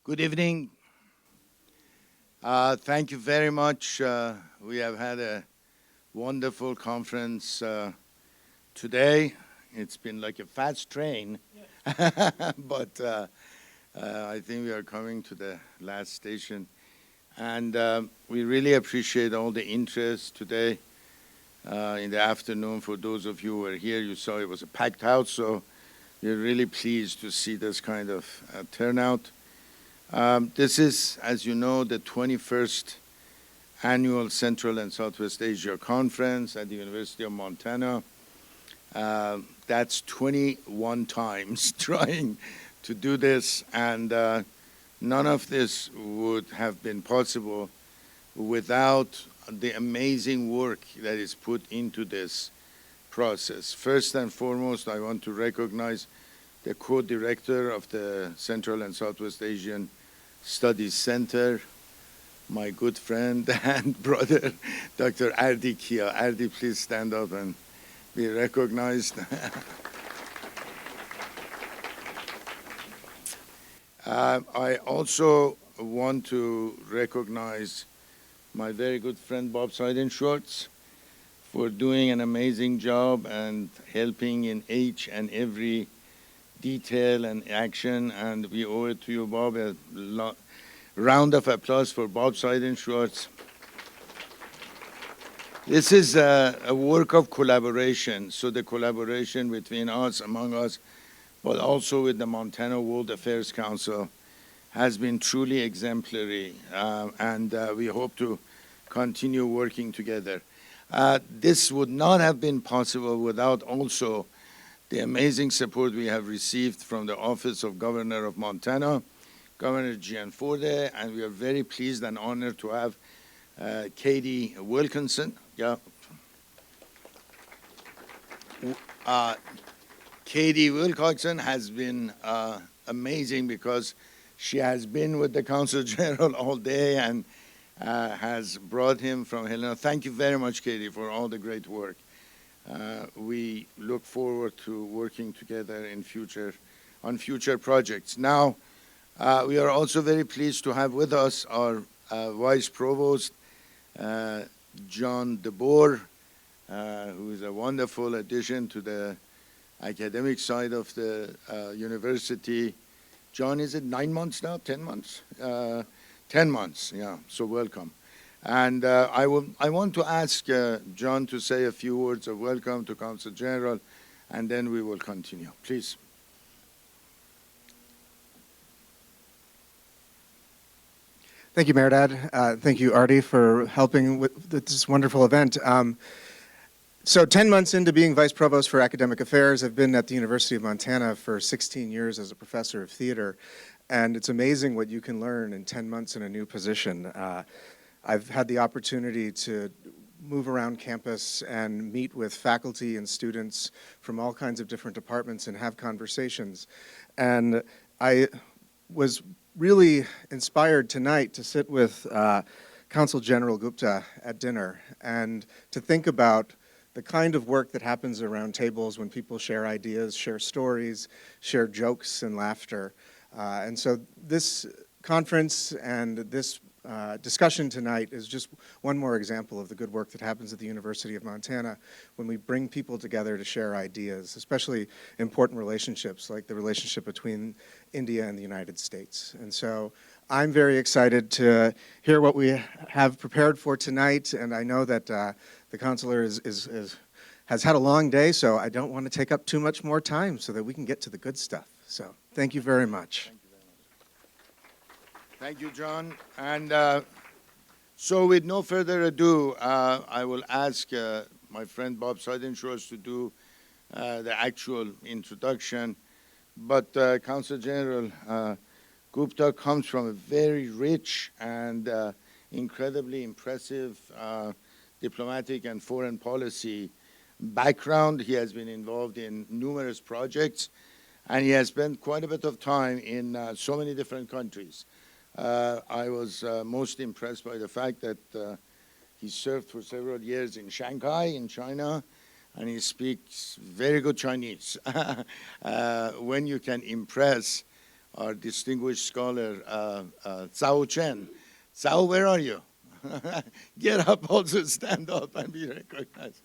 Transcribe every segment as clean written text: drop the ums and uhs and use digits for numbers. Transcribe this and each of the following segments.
Good evening. Thank you very much. We have had a wonderful conference today. It's been like a fast train, but I think we are coming to the last station. And we really appreciate all the interest today in the afternoon. For those of you who were here, you saw it was a packed house, so we're really pleased to see this kind of turnout. This is, as you know, the 21st Annual Central and Southwest Asia Conference at the University of Montana. That's 21 times trying to do this, and none of this would have been possible without the amazing work that is put into this process. First and foremost, I want to recognize the co-director of the Central and Southwest Asian Studies Center, my good friend and brother, Dr. Ardi Kia. Ardi, please stand up and be recognized. I also want to recognize my very good friend Bob Seidenschwartz for doing an amazing job and helping in each and every detail and action, and we owe it to you, Bob. A round of applause for Bob Seidenschwartz. This is a work of collaboration, so the collaboration between us, among us, but also with the Montana World Affairs Council has been truly exemplary, and we hope to continue working together. This would not have been possible without also the amazing support we have received from the Office of Governor of Montana, Governor Gianforte, and we are very pleased and honored to have Katie Wilkinson. Katie Wilcoxon has been amazing because she has been with the Consul General all day and has brought him from Helena. Thank you very much, Katie, for all the great work. We look forward to working together in on future projects. Now, we are also very pleased to have with us our Vice Provost, John DeBoer, who is a wonderful addition to the academic side of the university. John, is it 9 months now, 10 months? 10 months, yeah, so welcome. And I want to ask John to say a few words of welcome to Consul General, and then we will continue. Please. Thank you, Mehrdad. Thank you, Ardi, for helping with this wonderful event. So 10 months into being Vice Provost for Academic Affairs, I've been at the University of Montana for 16 years as a professor of theater, and it's amazing what you can learn in 10 months in a new position. I've had the opportunity to move around campus and meet with faculty and students from all kinds of different departments and have conversations. And I was really inspired tonight to sit with Consul General Gupta at dinner and to think about the kind of work that happens around tables when people share ideas, share stories, share jokes and laughter. And so this conference and this discussion tonight is just one more example of the good work that happens at the University of Montana when we bring people together to share ideas, especially important relationships like the relationship between India and the United States. And so I'm very excited to hear what we have prepared for tonight, and I know that the consular has had a long day, so I don't want to take up too much more time so that we can get to the good stuff. So thank you very much. Thank you, John. And so with no further ado, I will ask my friend Bob Seidenschwartz to do the actual introduction. But Consul General Gupta comes from a very rich and incredibly impressive diplomatic and foreign policy background. He has been involved in numerous projects, and he has spent quite a bit of time in so many different countries. I was most impressed by the fact that he served for several years in Shanghai, in China, and he speaks very good Chinese. When you can impress our distinguished scholar, Zhao Chen. Zhao, where are you? Get up, also stand up and be recognized.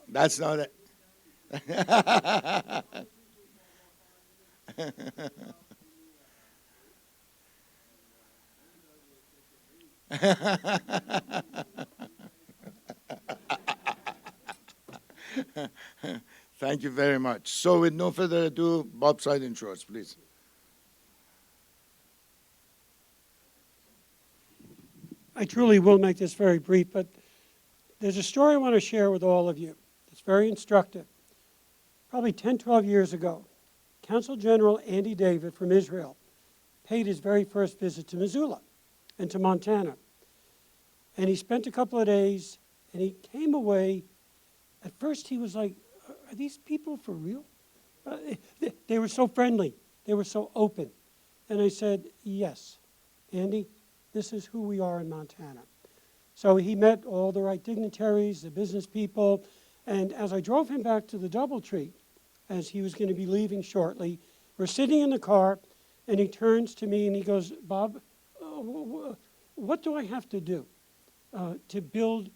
That's not it. Thank you very much. So with no further ado, Bob Side Insurance, please. I truly will make this very brief, but there's a story I want to share with all of you. It's very instructive. Probably 10, 12 years ago, Consul General Andy David from Israel paid his very first visit to Missoula and to Montana. And he spent a couple of days, and he came away. At first, he was like, are these people for real? They were so friendly. They were so open. And I said, yes, Andy, this is who we are in Montana. So he met all the right dignitaries, the business people, and as I drove him back to the DoubleTree, as he was going to be leaving shortly, we're sitting in the car, and he turns to me and he goes, Bob, what do I have to do to build,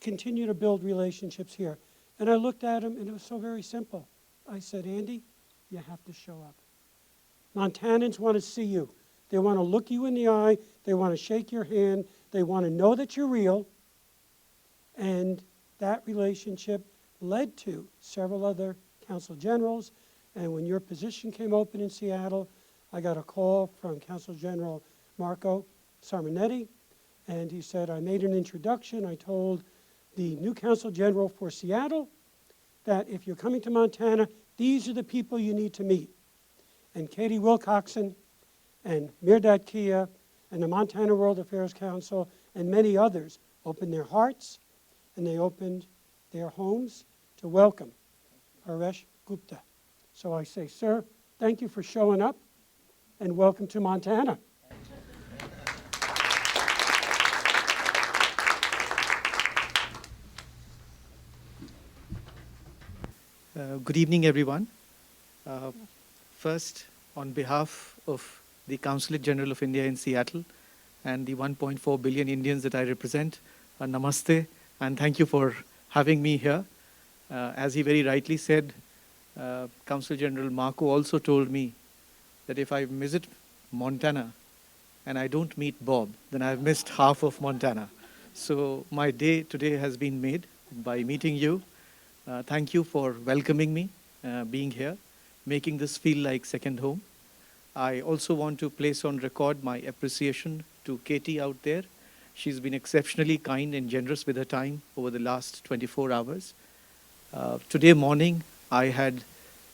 continue to build relationships here? And I looked at him, and it was so very simple. I said, Andy, you have to show up. Montanans want to see you. They want to look you in the eye. They want to shake your hand. They want to know that you're real. And that relationship led to several other consul generals. And when your position came open in Seattle, I got a call from Consul General Marco Sarminetti. And he said, I made an introduction. I told the new Consul General for Seattle that if you're coming to Montana, these are the people you need to meet. And Katie Wilcoxon and Mirdad Kia and the Montana World Affairs Council and many others opened their hearts and they opened their homes to welcome Haresh Gupta. So I say, sir, thank you for showing up and welcome to Montana. Good evening, everyone. First, on behalf of the Consulate General of India in Seattle and the 1.4 billion Indians that I represent, namaste, and thank you for having me here. As he very rightly said, Consul General Marco also told me that if I visit Montana and I don't meet Bob, then I've missed half of Montana. So my day today has been made by meeting you. Thank you for welcoming me, being here, making this feel like second home. I also want to place on record my appreciation to Katie out there. She's been exceptionally kind and generous with her time over the last 24 hours. Today morning, I had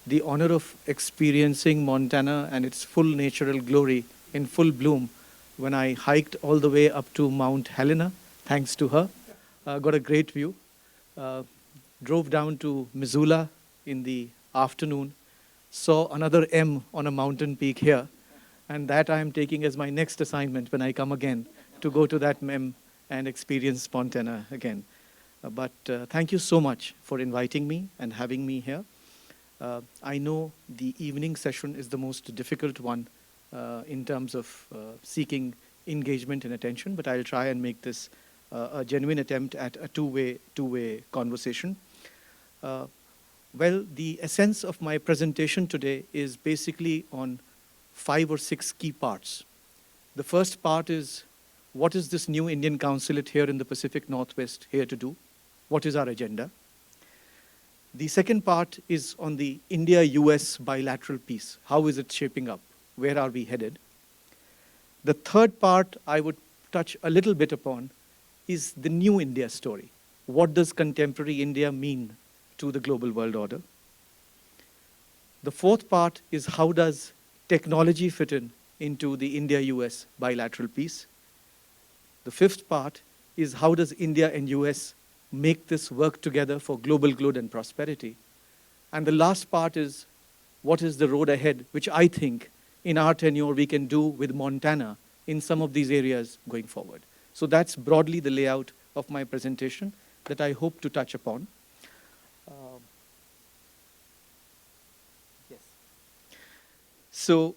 the honor of experiencing Montana and its full natural glory in full bloom when I hiked all the way up to Mount Helena, thanks to her. Got a great view. Drove down to Missoula in the afternoon, saw another M on a mountain peak here, and that I am taking as my next assignment when I come again to go to that M and experience Montana again. But thank you so much for inviting me and having me here. I know the evening session is the most difficult one in terms of seeking engagement and attention, but I'll try and make this a genuine attempt at a two-way conversation. Well, the essence of my presentation today is basically on 5 or 6 key parts. The first part is, what is this new Indian consulate here in the Pacific Northwest here to do? What is our agenda? The second part is on the India-US bilateral piece. How is it shaping up? Where are we headed? The third part I would touch a little bit upon is the new India story. What does contemporary India mean to the global world order? The fourth part is, how does technology fit into the India-US bilateral piece? The fifth part is, how does India and US make this work together for global good and prosperity? And the last part is, what is the road ahead, which I think in our tenure we can do with Montana in some of these areas going forward. So that's broadly the layout of my presentation that I hope to touch upon. So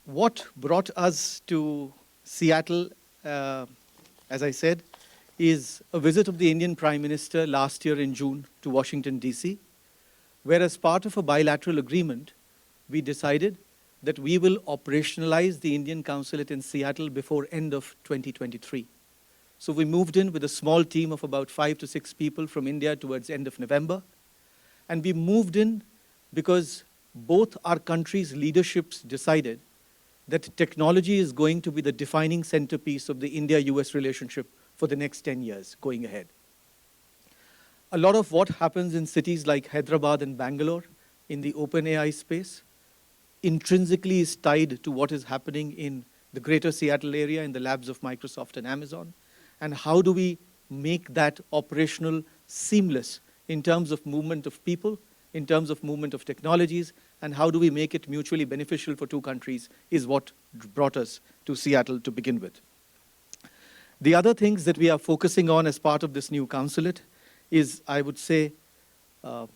what brought us to Seattle, as I said, is a visit of the Indian Prime Minister last year in June to Washington, D.C., where as part of a bilateral agreement, we decided that we will operationalize the Indian consulate in Seattle before end of 2023. So we moved in with a small team of about 5 to 6 people from India towards end of November. And we moved in because both our countries' leaderships decided that technology is going to be the defining centerpiece of the India-US relationship for the next 10 years going ahead. A lot of what happens in cities like Hyderabad and Bangalore in the open AI space intrinsically is tied to what is happening in the greater Seattle area in the labs of Microsoft and Amazon. And how do we make that operational seamless in terms of movement of people, in terms of movement of technologies, and how do we make it mutually beneficial for two countries is what brought us to Seattle to begin with. The other things that we are focusing on as part of this new consulate is, I would say, how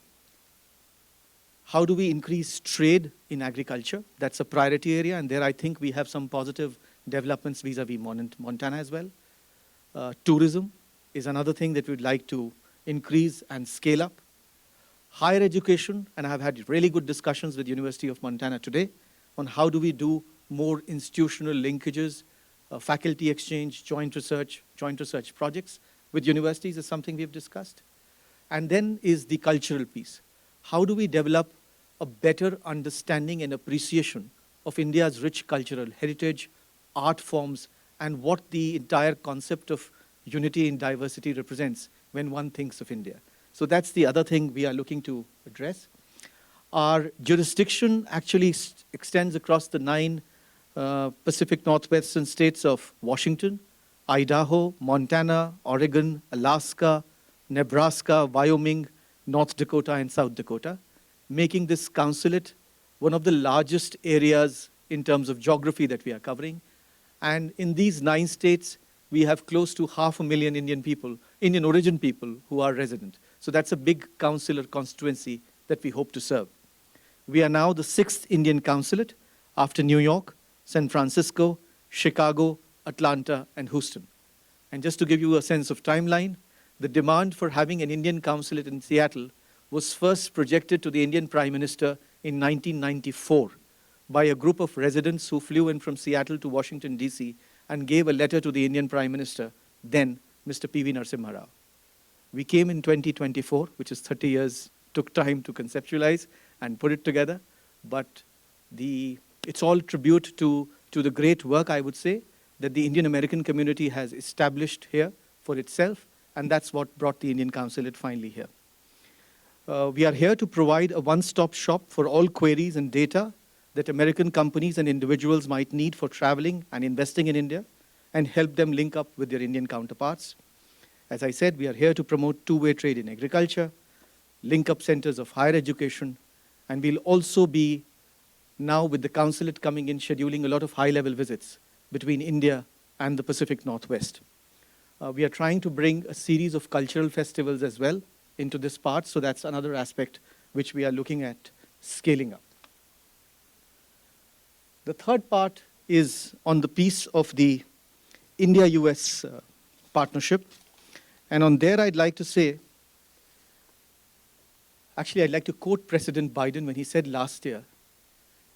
do we increase trade in agriculture? That's a priority area, and there I think we have some positive developments vis-a-vis Montana as well. Tourism is another thing that we'd like to increase and scale up. Higher education, and I've had really good discussions with University of Montana today on how do we do more institutional linkages, faculty exchange, joint research projects with universities is something we've discussed. And then is the cultural piece. How do we develop a better understanding and appreciation of India's rich cultural heritage, art forms, and what the entire concept of unity in diversity represents when one thinks of India. So that's the other thing we are looking to address. Our jurisdiction actually extends across the 9 Pacific Northwestern states of Washington, Idaho, Montana, Oregon, Alaska, Nebraska, Wyoming, North Dakota, and South Dakota, making this consulate one of the largest areas in terms of geography that we are covering. And in these 9 states, we have close to 500,000 Indian people, Indian origin people who are resident. So that's a big consular constituency that we hope to serve. We are now the 6th Indian consulate after New York, San Francisco, Chicago, Atlanta, and Houston. And just to give you a sense of timeline, the demand for having an Indian consulate in Seattle was first projected to the Indian Prime Minister in 1994 by a group of residents who flew in from Seattle to Washington, D.C. and gave a letter to the Indian Prime Minister, then Mr. P.V. Narasimha Rao. We came in 2024, which is 30 years, took time to conceptualize and put it together, but it's all tribute to the great work, I would say, that the Indian American community has established here for itself, and that's what brought the Indian consulate finally here. We are here to provide a one-stop shop for all queries and data that American companies and individuals might need for traveling and investing in India, and help them link up with their Indian counterparts. As I said, we are here to promote two-way trade in agriculture, link up centers of higher education, and we'll also be, now with the consulate coming in, scheduling a lot of high-level visits between India and the Pacific Northwest. We are trying to bring a series of cultural festivals as well into this part, so that's another aspect which we are looking at scaling up. The third part is on the piece of the India-US partnership. And on there, I'd like to say, actually, I'd like to quote President Biden when he said last year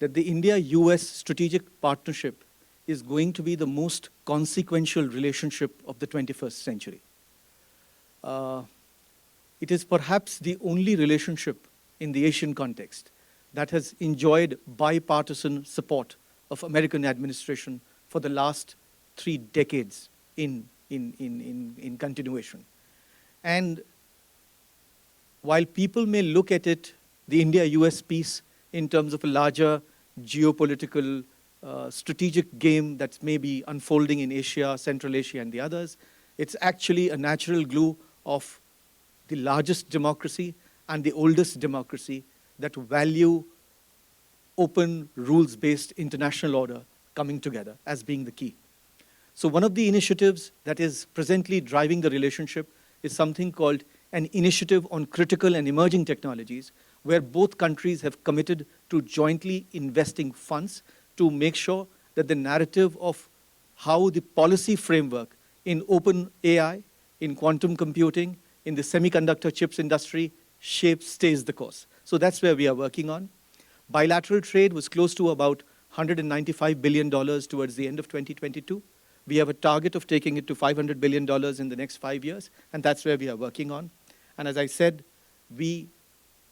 that the India-US strategic partnership is going to be the most consequential relationship of the 21st century. It is perhaps the only relationship in the Asian context that has enjoyed bipartisan support of American administration for the last 3 decades in continuation. And while people may look at it, the India-US piece, in terms of a larger geopolitical strategic game that's maybe unfolding in Asia, Central Asia, and the others, it's actually a natural glue of the largest democracy and the oldest democracy that value open, rules-based international order coming together as being the key. So one of the initiatives that is presently driving the relationship is something called an Initiative on Critical and Emerging Technologies, where both countries have committed to jointly investing funds to make sure that the narrative of how the policy framework in open AI, in quantum computing, in the semiconductor chips industry stays the course. So that's where we are working on. Bilateral trade was close to about $195 billion towards the end of 2022. We have a target of taking it to $500 billion in the next 5 years, and that's where we are working on. And as I said, we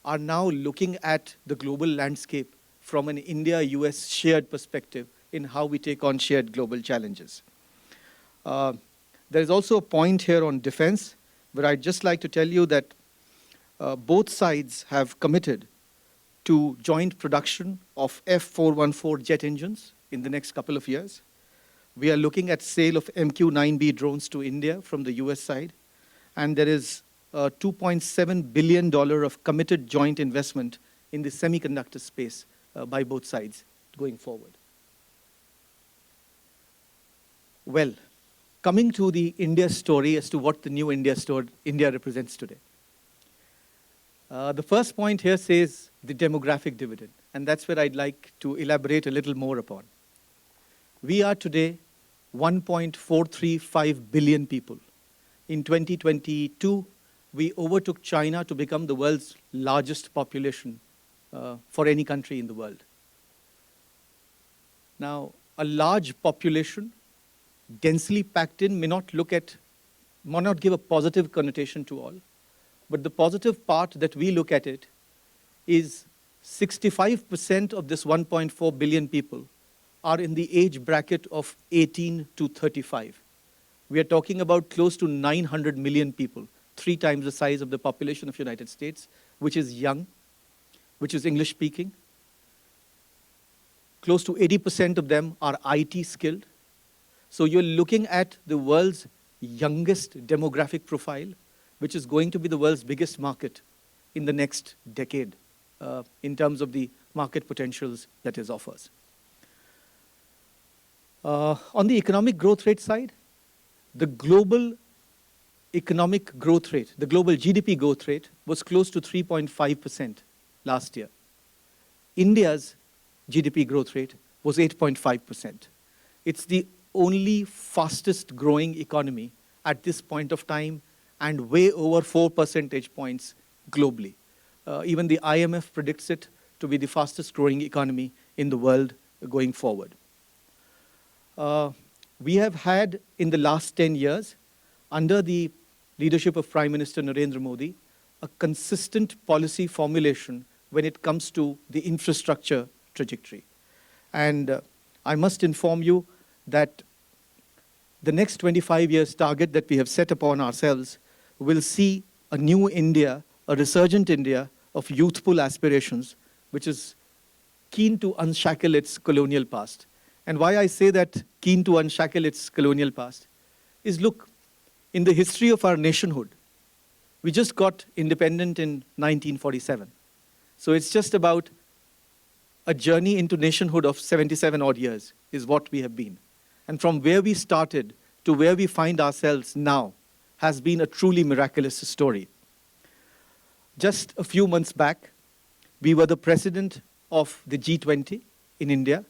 are now looking at the global landscape from an India-US shared perspective in how we take on shared global challenges. There is also a point here on defense, where I'd just like to tell you that both sides have committed to joint production of F414 jet engines in the next couple of years. We are looking at sale of MQ-9B drones to India from the US side, and there is $2.7 billion of committed joint investment in the semiconductor space by both sides going forward. Well, coming to the India story as to what the new India represents today. The first point here says the demographic dividend, and that's where I'd like to elaborate a little more upon. We are today 1.435 billion people. In 2022, we overtook China to become the world's largest population for any country in the world. Now, a large population, densely packed in, may not give a positive connotation to all. But the positive part that we look at it is 65% of this 1.4 billion people are in the age bracket of 18 to 35. We are talking about close to 900 million people, 3 times the size of the population of the United States, which is young, which is English speaking. Close to 80% of them are IT skilled. So you're looking at the world's youngest demographic profile, which is going to be the world's biggest market in the next decade in terms of the market potentials that it offers. On the economic growth rate side, the global economic growth rate, the global GDP growth rate was close to 3.5% last year. India's GDP growth rate was 8.5%. It's the only fastest growing economy at this point of time and way over 4 percentage points globally. Even the IMF predicts it to be the fastest growing economy in the world going forward. We have had in the last 10 years, under the leadership of Prime Minister Narendra Modi, a consistent policy formulation when it comes to the infrastructure trajectory. And I must inform you that the next 25 years target that we have set upon ourselves will see a new India, a resurgent India of youthful aspirations, which is keen to unshackle its colonial past. And why I say that keen to unshackle its colonial past is, look, in the history of our nationhood, we just got independent in 1947. So it's just about a journey into nationhood of 77 odd years is what we have been. And from where we started to where we find ourselves now has been a truly miraculous story. Just a few months back, we were the president of the G20 in India.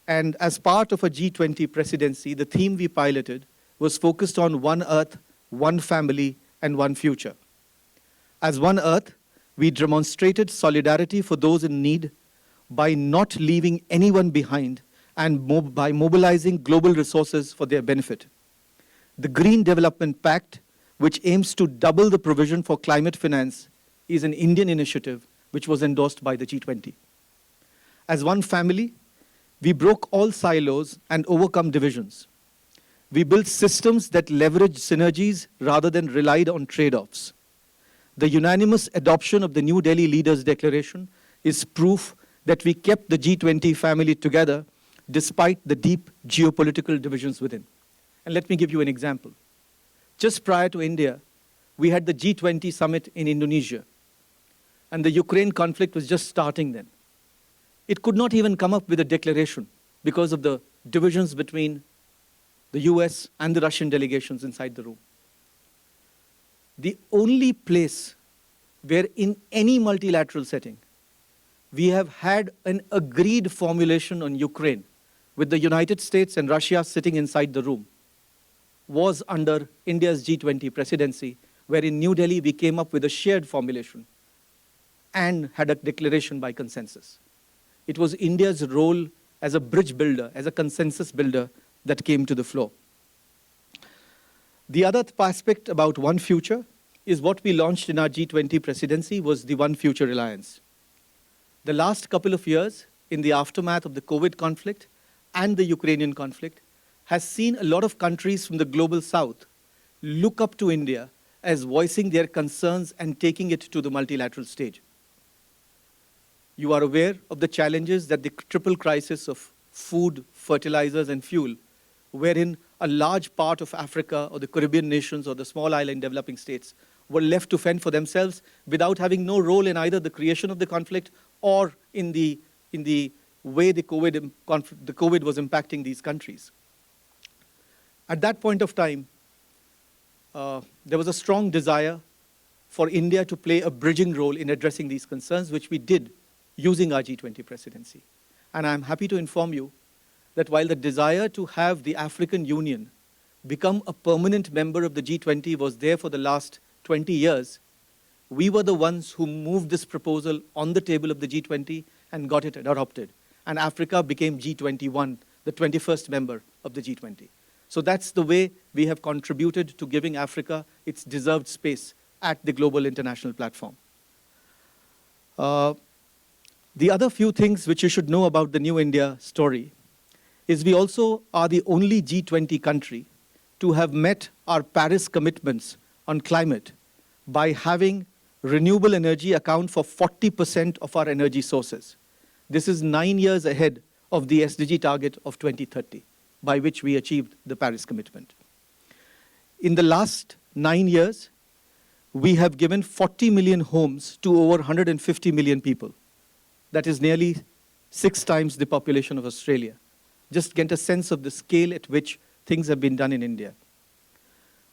And as part of a G20 presidency, the theme we piloted was focused on one Earth, one family, and one future. As One Earth, we demonstrated solidarity for those in need by not leaving anyone behind and by mobilizing global resources for their benefit. The Green Development Pact, which aims to double the provision for climate finance, is an Indian initiative which was endorsed by the G20. As one family, we broke all silos and overcome divisions. We built systems that leveraged synergies rather than relied on trade-offs. The unanimous adoption of the New Delhi Leaders' Declaration is proof that we kept the G20 family together despite the deep geopolitical divisions within. And let me give you an example. Just prior to India, we had the G20 summit in Indonesia, and the Ukraine conflict was just starting then. It could not even come up with a declaration because of the divisions between the US and the Russian delegations inside the room. The only place where in any multilateral setting, we have had an agreed formulation on Ukraine with the United States and Russia sitting inside the room was under India's G20 presidency, where in New Delhi we came up with a shared formulation and had a declaration by consensus. It was India's role as a bridge builder, as a consensus builder that came to the floor. The other aspect about One Future is what we launched in our G20 presidency was the One Future Alliance. The last couple of years, in the aftermath of the COVID conflict and the Ukrainian conflict, has seen a lot of countries from the global south look up to India as voicing their concerns and taking it to the multilateral stage. You are aware of the challenges that the triple crisis of food, fertilizers, and fuel, wherein a large part of Africa or the Caribbean nations or the small island developing states were left to fend for themselves without having no role in either the creation of the conflict or in the way the COVID was impacting these countries. At that point of time, there was a strong desire for India to play a bridging role in addressing these concerns, which we did using our G20 presidency. And I'm happy to inform you that while the desire to have the African Union become a permanent member of the G20 was there for the last 20 years, we were the ones who moved this proposal on the table of the G20 and got it adopted. And Africa became G21, the 21st member of the G20. So that's the way we have contributed to giving Africa its deserved space at the global international platform. The other few things which you should know about the New India story is we also are the only G20 country to have met our Paris commitments on climate by having renewable energy account for 40% of our energy sources. This is 9 years ahead of the SDG target of 2030, by which we achieved the Paris commitment. In the last 9 years, we have given 40 million homes to over 150 million people. That is nearly 6 times the population of Australia. Just get a sense of the scale at which things have been done in India.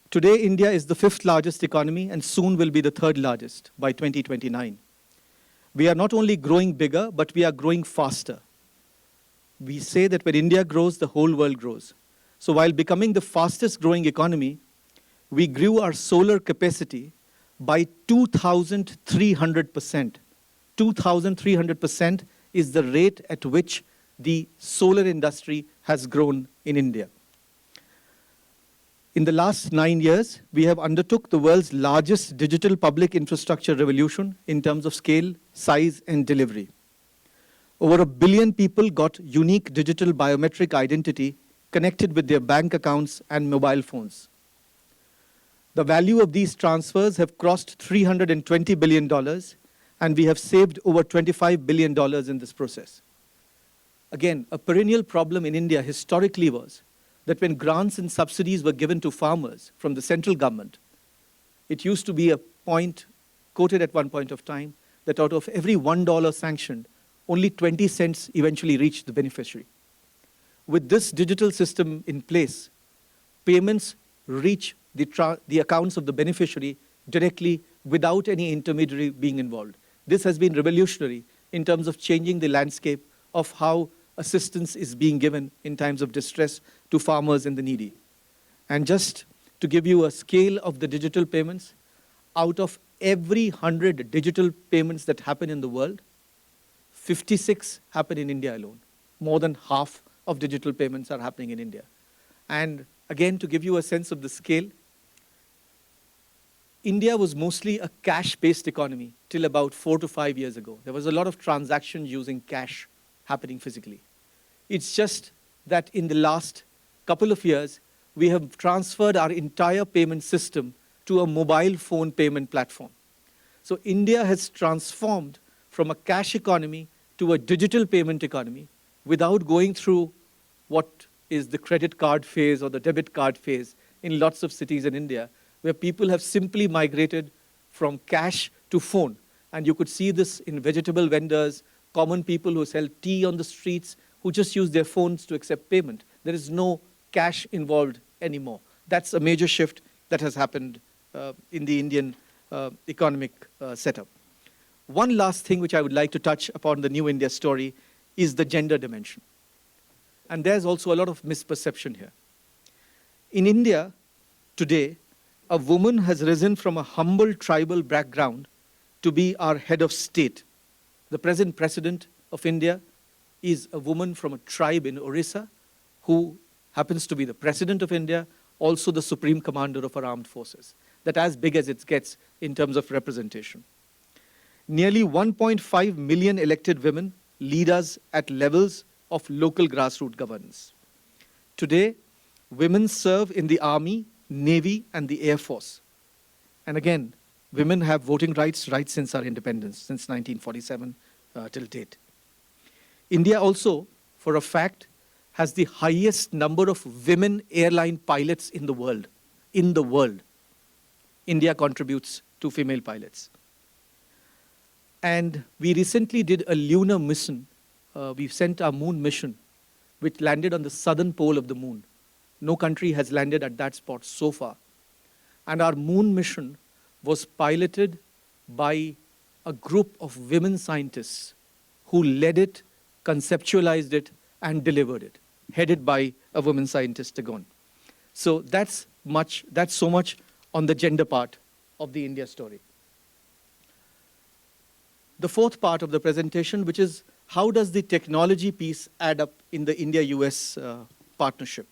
Today, India is the 5th largest economy and soon will be the 3rd largest by 2029. We are not only growing bigger, but we are growing faster. We say that when India grows, the whole world grows. So while becoming the fastest growing economy, we grew our solar capacity by 2,300%. 2,300% is the rate at which the solar industry has grown in India. In the last 9 years, we have undertook the world's largest digital public infrastructure revolution in terms of scale, size, and delivery. Over 1 billion people got unique digital biometric identity connected with their bank accounts and mobile phones. The value of these transfers have crossed $320 billion, and we have saved over $25 billion in this process. Again, a perennial problem in India historically was that when grants and subsidies were given to farmers from the central government, it used to be a point quoted at one point of time that out of every $1 sanctioned, only 20 cents eventually reached the beneficiary. With this digital system in place, payments reach the accounts of the beneficiary directly without any intermediary being involved. This has been revolutionary in terms of changing the landscape of how assistance is being given in times of distress to farmers and the needy. And just to give you a scale of the digital payments, out of every 100 digital payments that happen in the world, 56 happen in India alone. More than half of digital payments are happening in India. And again, to give you a sense of the scale, India was mostly a cash-based economy till about 4 to 5 years ago. There was a lot of transactions using cash happening physically. It's just that in the last couple of years, we have transferred our entire payment system to a mobile phone payment platform. So India has transformed from a cash economy to a digital payment economy without going through what is the credit card phase or the debit card phase in lots of cities in India, where people have simply migrated from cash to phone. And you could see this in vegetable vendors, common people who sell tea on the streets, who just use their phones to accept payment. There is no cash involved anymore. That's a major shift that has happened in the Indian economic setup. One last thing which I would like to touch upon the New India story is the gender dimension. And there's also a lot of misperception here. In India today, a woman has risen from a humble tribal background to be our head of state. The present president of India is a woman from a tribe in Orissa who happens to be the president of India, also the supreme commander of our armed forces. That's as big as it gets in terms of representation. Nearly 1.5 million elected women lead us at levels of local grassroots governance. Today, women serve in the Army, Navy, and the Air Force. And again, women have voting rights right since our independence, since 1947 till date. India also, for a fact, has the highest number of women airline pilots in the world. In the world, India contributes to female pilots. And we recently did a lunar mission. We've sent our moon mission, which landed on the southern pole of the moon. No country has landed at that spot so far. And our moon mission was piloted by a group of women scientists who led it, conceptualized it, and delivered it, headed by a woman scientist, Tagon. So that's so much on the gender part of the India story. The fourth part of the presentation, which is how does the technology piece add up in the India-US partnership?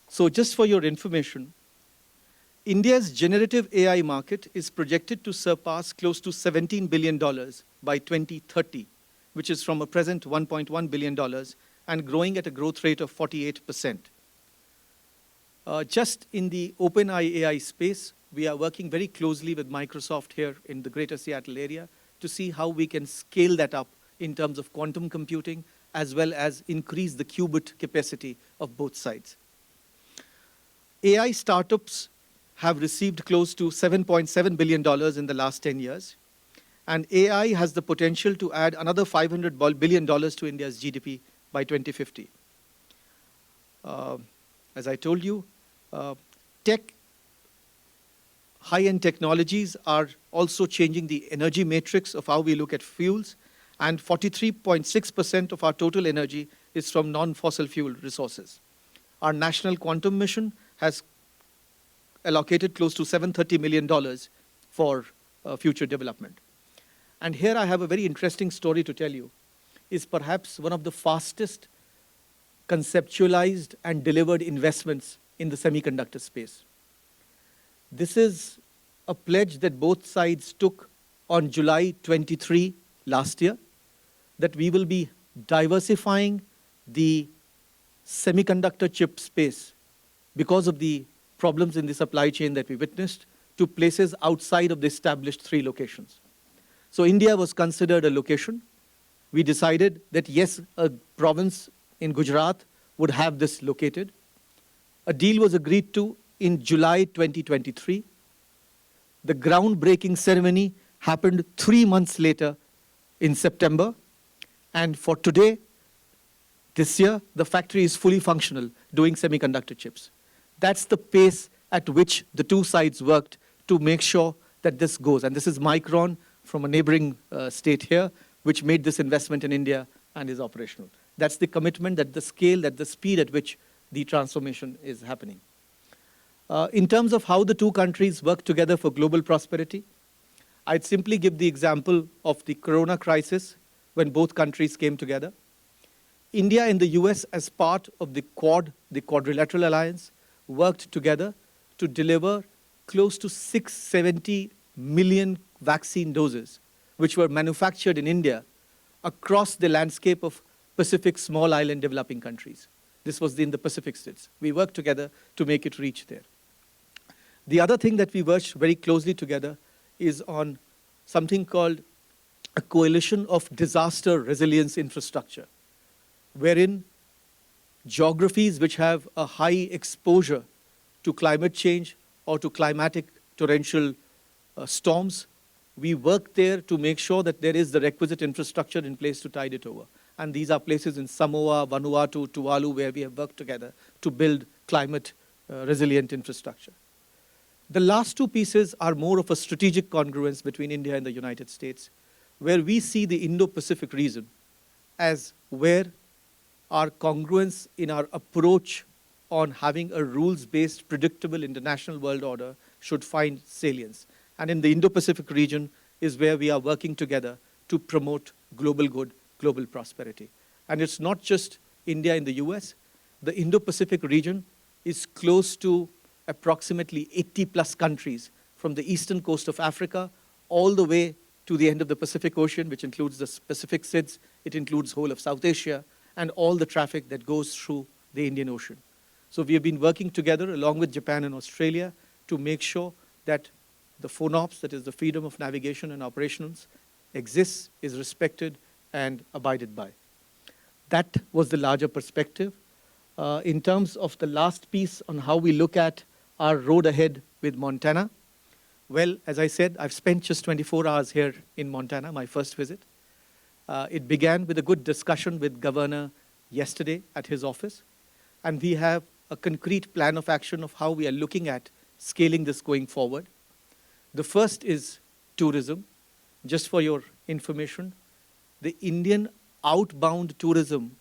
So just for your information, India's generative AI market is projected to surpass close to $17 billion by 2030, which is from a present $1.1 billion and growing at a growth rate of 48%. Just in the OpenAI AI space, we are working very closely with Microsoft here in the greater Seattle area to see how we can scale that up in terms of quantum computing, as well as increase the qubit capacity of both sides. AI startups have received close to $7.7 billion in the last 10 years. And AI has the potential to add another $500 billion to India's GDP by 2050. As I told you, high-end technologies are also changing the energy matrix of how we look at fuels. And 43.6% of our total energy is from non-fossil fuel resources. Our national quantum mission has allocated close to $730 million for future development. And here I have a very interesting story to tell you. Is perhaps one of the fastest conceptualized and delivered investments in the semiconductor space. This is a pledge that both sides took on July 23 last year, that we will be diversifying the semiconductor chip space because of the problems in the supply chain that we witnessed to places outside of the established 3 locations. So India was considered a location. We decided that yes, a province in Gujarat would have this located. A deal was agreed to in July 2023. The groundbreaking ceremony happened 3 months later in September. And for today, this year, the factory is fully functional, doing semiconductor chips. That's the pace at which the 2 sides worked to make sure that this goes. And this is Micron from a neighboring state here, which made this investment in India and is operational. That's the commitment, that the scale, that the speed at which the transformation is happening. In terms of how the 2 countries work together for global prosperity, I'd simply give the example of the Corona crisis when both countries came together. India and the US, as part of the Quad, the Quadrilateral Alliance, worked together to deliver close to 670 million vaccine doses, which were manufactured in India across the landscape of Pacific small island developing countries. This was in the Pacific states. We worked together to make it reach there. The other thing that we worked very closely together is on something called a coalition of disaster resilience infrastructure, wherein geographies which have a high exposure to climate change or to climatic torrential storms, we work there to make sure that there is the requisite infrastructure in place to tide it over. And these are places in Samoa, Vanuatu, Tuvalu, where we have worked together to build climate resilient infrastructure. The last two pieces are more of a strategic congruence between India and the United States, where we see the Indo-Pacific region as where our congruence in our approach on having a rules-based, predictable international world order should find salience. And in the Indo-Pacific region is where we are working together to promote global good, global prosperity. And it's not just India and the US. The Indo-Pacific region is close to approximately 80+ countries from the eastern coast of Africa all the way to the end of the Pacific Ocean, which includes the Pacific SIDS, it includes whole of South Asia, and all the traffic that goes through the Indian Ocean. So we have been working together along with Japan and Australia to make sure that the FONOPS, that is the freedom of navigation and operations, exists, is respected, and abided by. That was the larger perspective. In terms of the last piece on how we look at our road ahead with Montana, well, as I said, I've spent just 24 hours here in Montana, my first visit. It began with a good discussion with Governor yesterday at his office, and we have a concrete plan of action of how we are looking at scaling this going forward. The first is tourism. Just for your information, the Indian outbound tourism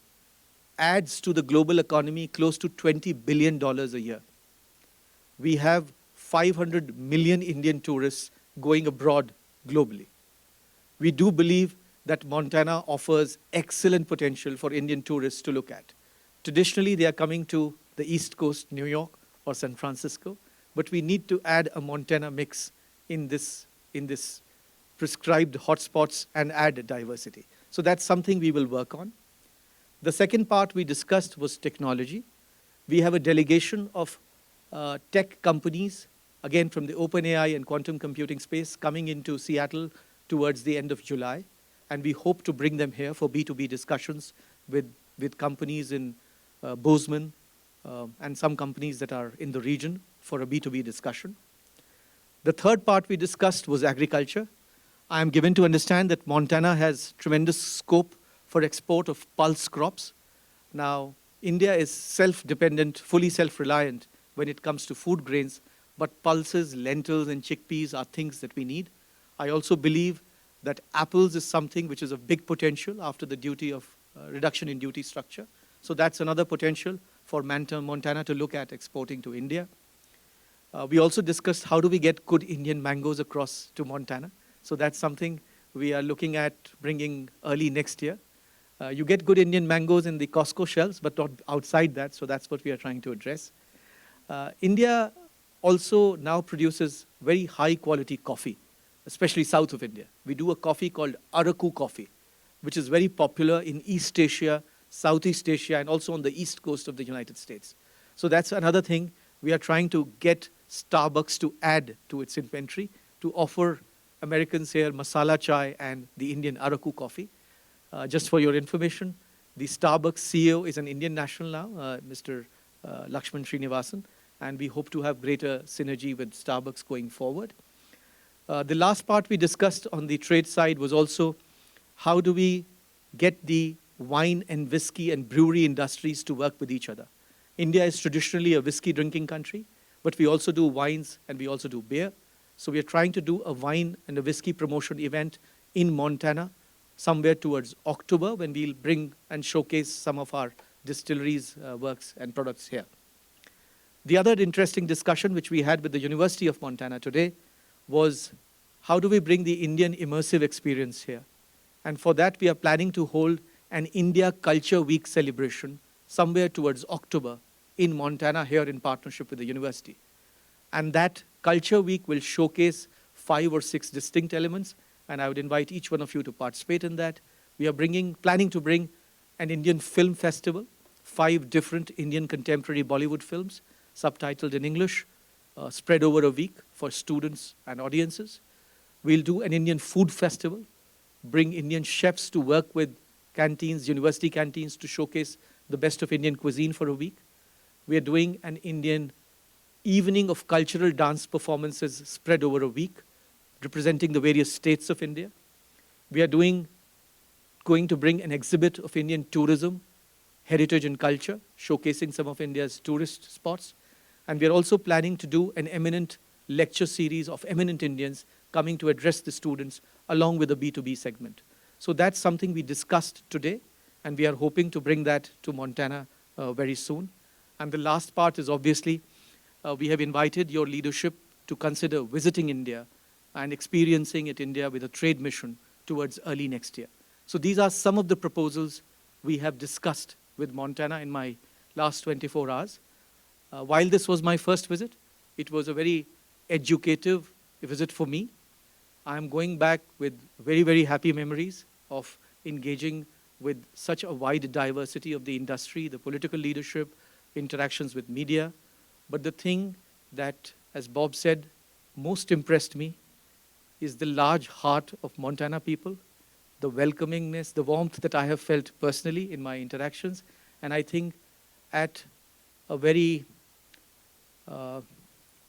adds to the global economy close to $20 billion a year. We have 500 million Indian tourists going abroad globally. We do believe that Montana offers excellent potential for Indian tourists to look at. Traditionally, they are coming to the East Coast, New York or San Francisco, but we need to add a Montana mix in this prescribed hotspots and add diversity. So that's something we will work on. The second part we discussed was technology. We have a delegation of tech companies, again from the OpenAI and quantum computing space, coming into Seattle towards the end of July. And we hope to bring them here for B2B discussions with companies in Bozeman and some companies that are in the region for a B2B discussion. The third part we discussed was agriculture. I am given to understand that Montana has tremendous scope for export of pulse crops. Now, India is self-dependent, fully self-reliant when it comes to food grains, but pulses, lentils, and chickpeas are things that we need. I also believe that apples is something which is of big potential after the duty of reduction in duty structure. So that's another potential for Montana to look at exporting to India. We also discussed how do we get good Indian mangoes across to Montana. So that's something we are looking at bringing early next year. You get good Indian mangoes in the Costco shelves, but not outside that, so that's what we are trying to address. India also now produces very high quality coffee, especially south of India. We do a coffee called Araku coffee, which is very popular in East Asia, Southeast Asia, and also on the east coast of the United States. So that's another thing we are trying to get Starbucks to add to its inventory to offer Americans here masala chai and the Indian Araku coffee. Just for your information, the Starbucks CEO is an Indian national now, Mr. Lakshman Srinivasan, and we hope to have greater synergy with Starbucks going forward. The last part we discussed on the trade side was also how do we get the wine and whiskey and brewery industries to work with each other. India is traditionally a whiskey drinking country, but we also do wines and we also do beer. So we are trying to do a wine and a whiskey promotion event in Montana somewhere towards October when we'll bring and showcase some of our distilleries' works and products here. The other interesting discussion which we had with the University of Montana today was how do we bring the Indian immersive experience here? And for that, we are planning to hold an India Culture Week celebration somewhere towards October in Montana here in partnership with the university. And that Culture Week will showcase 5 or 6 distinct elements, and I would invite each one of you to participate in that. We are planning to bring an Indian film festival, 5 different Indian contemporary Bollywood films, subtitled in English, spread over a week for students and audiences. We'll do an Indian food festival, bring Indian chefs to work with canteens, university canteens, to showcase the best of Indian cuisine for a week. We are doing an Indian evening of cultural dance performances spread over a week, representing the various states of India. We are going to bring an exhibit of Indian tourism, heritage and culture, showcasing some of India's tourist spots. And we are also planning to do an eminent lecture series of eminent Indians coming to address the students along with the B2B segment. So that's something we discussed today, and we are hoping to bring that to Montana very soon. And the last part is obviously we have invited your leadership to consider visiting India and experiencing it India with a trade mission towards early next year. So these are some of the proposals we have discussed with Montana in my last 24 hours. While this was my first visit, it was a very educative visit for me. I'm going back with very, very happy memories of engaging with such a wide diversity of the industry, the political leadership, interactions with media. But the thing that, as Bob said, most impressed me is the large heart of Montana people, the welcomingness, the warmth that I have felt personally in my interactions. And I think at a very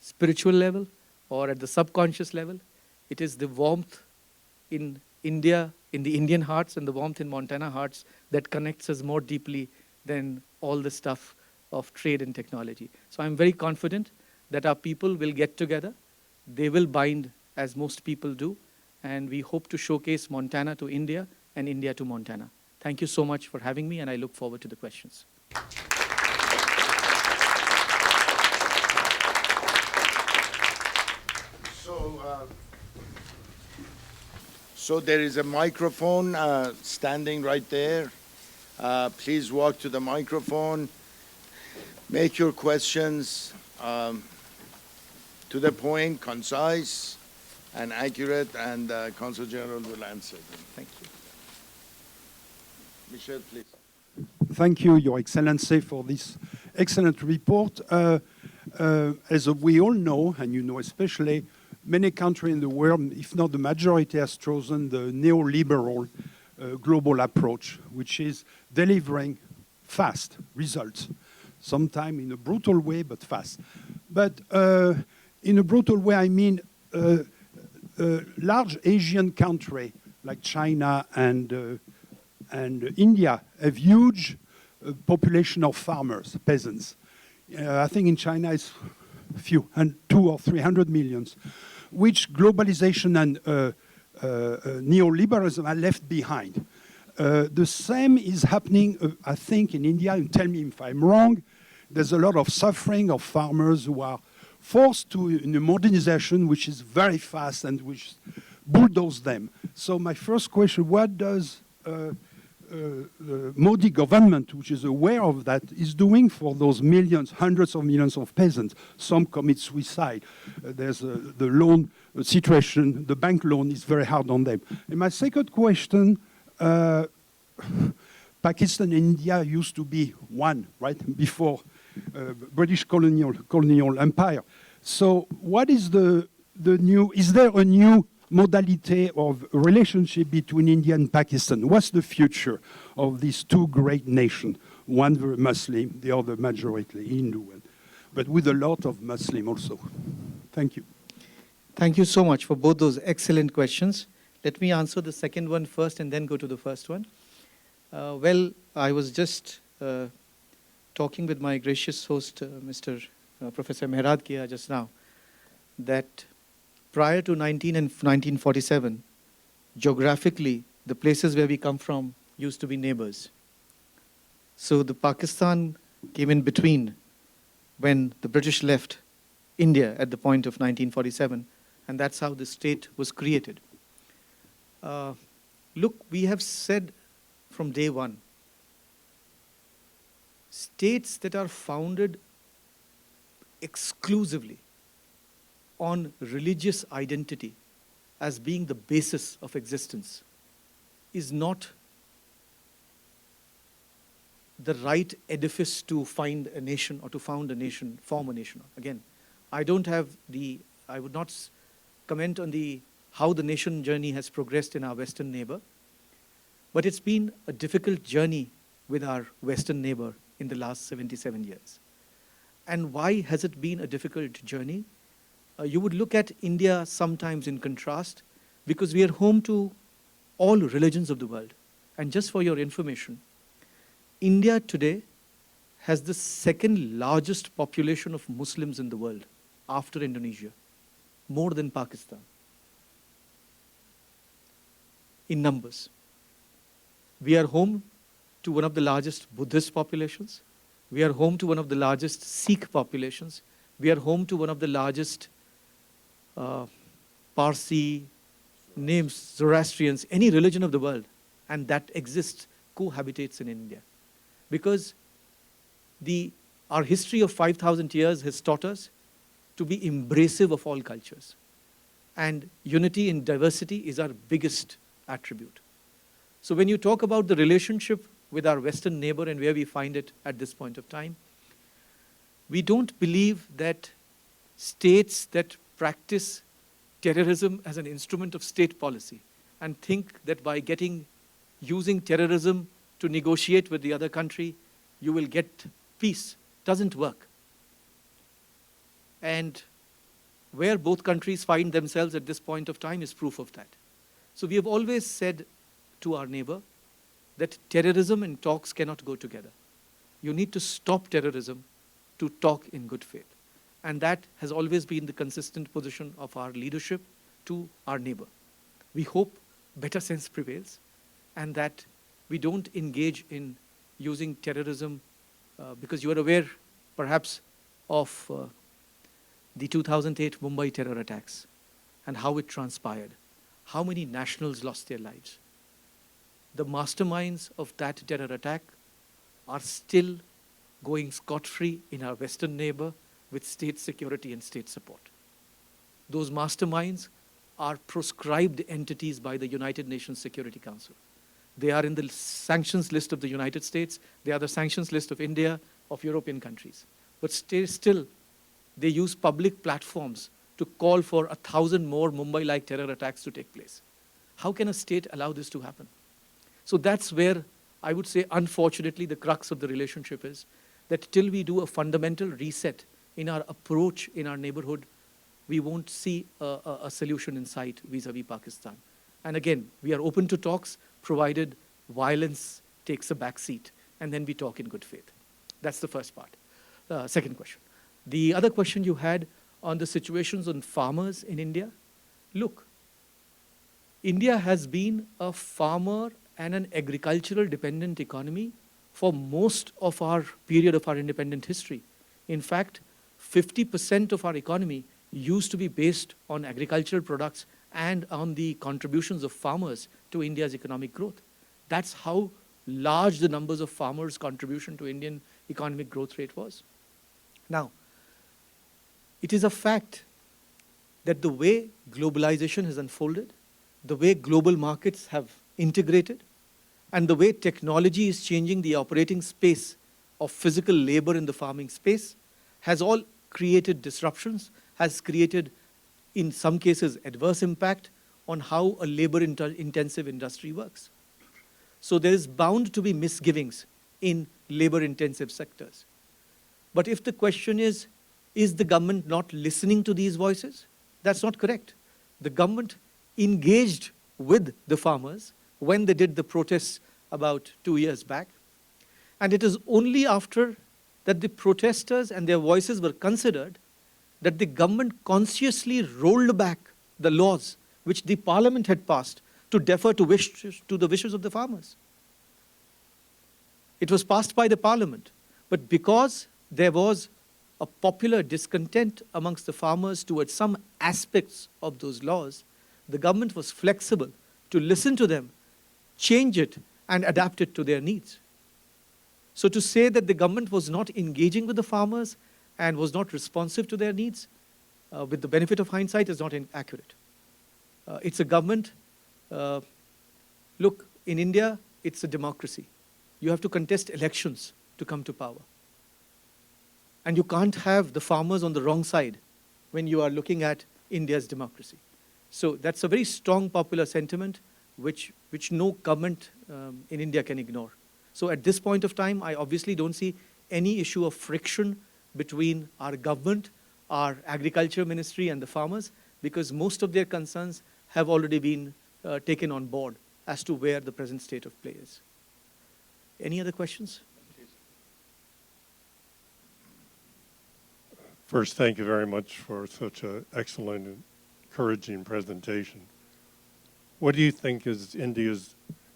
spiritual level or at the subconscious level, it is the warmth in India, in the Indian hearts, and the warmth in Montana hearts that connects us more deeply than all the stuff of trade and technology. So I'm very confident that our people will get together. They will bind as most people do. And we hope to showcase Montana to India and India to Montana. Thank you so much for having me, and I look forward to the questions. So there is a microphone standing right there. Please walk to the microphone. Make your questions to the point, concise and accurate, and Consul General will answer them. Thank you. Michel, please. Thank you, Your Excellency, for this excellent report. As we all know, and you know especially, many countries in the world, if not the majority, has chosen the neoliberal global approach, which is delivering fast results, sometimes in a brutal way, but fast. But in a brutal way, I mean large Asian countries like China and India have huge population of farmers, peasants. I think in China it's a few, 200 or 300 millions, which globalization and neoliberalism are left behind. The same is happening, I think, in India, and tell me if I'm wrong. There's a lot of suffering of farmers who are forced to in a modernization which is very fast and which bulldoze them. So my first question, what does the Modi government, which is aware of that, is doing for those millions, hundreds of millions of peasants? Some commit suicide. There's the loan situation, the bank loan is very hard on them. And my second question, Pakistan and India used to be one, right, before British colonial empire. So what is the new, is there a new modality of relationship between India and Pakistan? What's the future of these two great nations? One very Muslim, the other majority Hindu, but with a lot of Muslim also. Thank you. Thank you so much for both those excellent questions. Let me answer the second one first and then go to the first one. Well, I was just talking with my gracious host, Mr. Professor Mehrad Kia just now, that prior to 1947, geographically, the places where we come from used to be neighbors. So the Pakistan came in between when the British left India at the point of 1947, and that's how the state was created. Look, we have said from day one, states that are founded exclusively on religious identity as being the basis of existence is not the right edifice to find a nation or to found a nation, form a nation. Again, I would not comment on how the nation journey has progressed in our Western neighbor, but it's been a difficult journey with our Western neighbor in the last 77 years. And why has it been a difficult journey? You would look at India sometimes in contrast because we are home to all religions of the world. And just for your information, India today has the second largest population of Muslims in the world after Indonesia. more than Pakistan in numbers. We are home to one of the largest Buddhist populations. We are home to one of the largest Sikh populations. We are home to one of the largest Parsi, names, Zoroastrians, any religion of the world, and that exists, cohabitates in India. Because our history of 5,000 years has taught us to be embracive of all cultures. And unity in diversity is our biggest attribute. So when you talk about the relationship with our Western neighbor and where we find it at this point of time, we don't believe that states that practice terrorism as an instrument of state policy and think that by using terrorism to negotiate with the other country, you will get peace. Doesn't work. And where both countries find themselves at this point of time is proof of that. So we have always said to our neighbor that terrorism and talks cannot go together. You need to stop terrorism to talk in good faith. And that has always been the consistent position of our leadership to our neighbor. We hope better sense prevails and that we don't engage in using terrorism because you are aware perhaps of the 2008 Mumbai terror attacks and how it transpired, how many nationals lost their lives. The masterminds of that terror attack are still going scot-free in our Western neighbor with state security and state support. Those masterminds are proscribed entities by the United Nations Security Council. They are in the sanctions list of the United States. They are the sanctions list of India, of European countries. But still, they use public platforms to call for 1,000 more Mumbai-like terror attacks to take place. How can a state allow this to happen? So that's where I would say, unfortunately, the crux of the relationship is that till we do a fundamental reset in our approach in our neighborhood, we won't see a solution in sight vis-a-vis Pakistan. And again, we are open to talks, provided violence takes a back seat, and then we talk in good faith. That's the first part. Second question. The other question you had on the situations on farmers in India. Look, India has been a farmer and an agricultural dependent economy for most of our period of our independent history. In fact, 50% of our economy used to be based on agricultural products and on the contributions of farmers to India's economic growth. That's how large the numbers of farmers' contribution to Indian economic growth rate was. Now, it is a fact that the way globalization has unfolded, the way global markets have integrated, and the way technology is changing the operating space of physical labor in the farming space has all created disruptions, has created, in some cases, adverse impact on how a labor-intensive industry works. So there is bound to be misgivings in labor-intensive sectors. But if the question is the government not listening to these voices? That's not correct. The government engaged with the farmers when they did the protests about 2 years back. And it is only after that the protesters and their voices were considered that the government consciously rolled back the laws which the parliament had passed to defer to the wishes of the farmers. It was passed by the parliament, but because there was a popular discontent amongst the farmers towards some aspects of those laws, the government was flexible to listen to them, change it, and adapt it to their needs. So to say that the government was not engaging with the farmers and was not responsive to their needs, with the benefit of hindsight, is not inaccurate. It's a government, look, in India, it's a democracy. You have to contest elections to come to power. And you can't have the farmers on the wrong side when you are looking at India's democracy. So that's a very strong popular sentiment which no government in India can ignore. So at this point of time, I obviously don't see any issue of friction between our government, our agriculture ministry, and the farmers, because most of their concerns have already been taken on board as to where the present state of play is. Any other questions? First, thank you very much for such an excellent encouraging presentation. What do you think is India's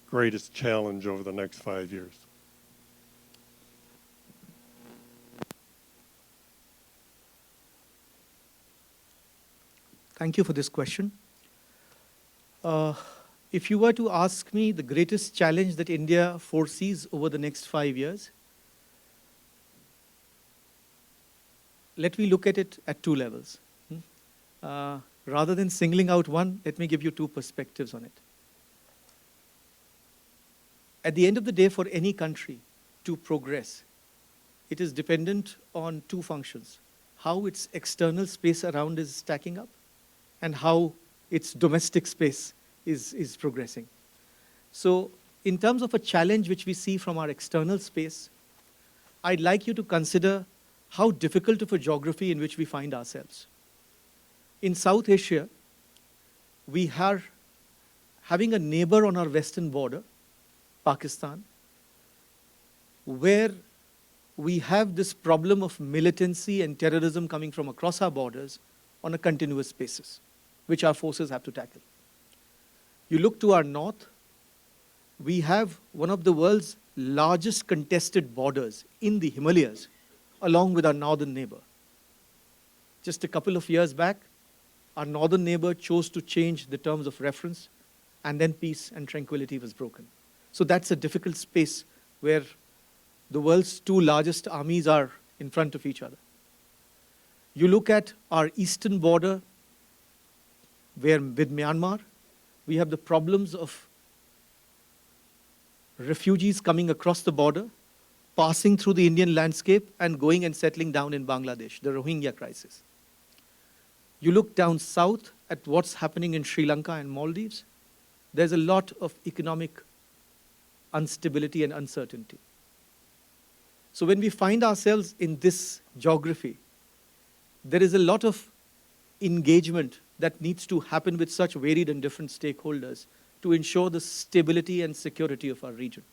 greatest challenge over the next 5 years? Thank you for this question. If you were to ask me the greatest challenge that India foresees over the next 5 years, let me look at it at two levels. Rather than singling out one, let me give you two perspectives on it. At the end of the day, for any country to progress, it is dependent on two functions: how its external space around is stacking up and how its domestic space is progressing. So in terms of a challenge which we see from our external space, I'd like you to consider how difficult of a geography in which we find ourselves. In South Asia, we are having a neighbor on our western border, Pakistan, where we have this problem of militancy and terrorism coming from across our borders on a continuous basis, which our forces have to tackle. You look to our north, we have one of the world's largest contested borders in the Himalayas, along with our northern neighbor. Just a couple of years back, our northern neighbor chose to change the terms of reference, and then peace and tranquility was broken. So that's a difficult space where the world's two largest armies are in front of each other. You look at our eastern border, where with Myanmar, we have the problems of refugees coming across the border, passing through the Indian landscape and going and settling down in Bangladesh, the Rohingya crisis. You look down south at what's happening in Sri Lanka and Maldives, there's a lot of economic instability and uncertainty. So when we find ourselves in this geography, there is a lot of engagement that needs to happen with such varied and different stakeholders to ensure the stability and security of our region.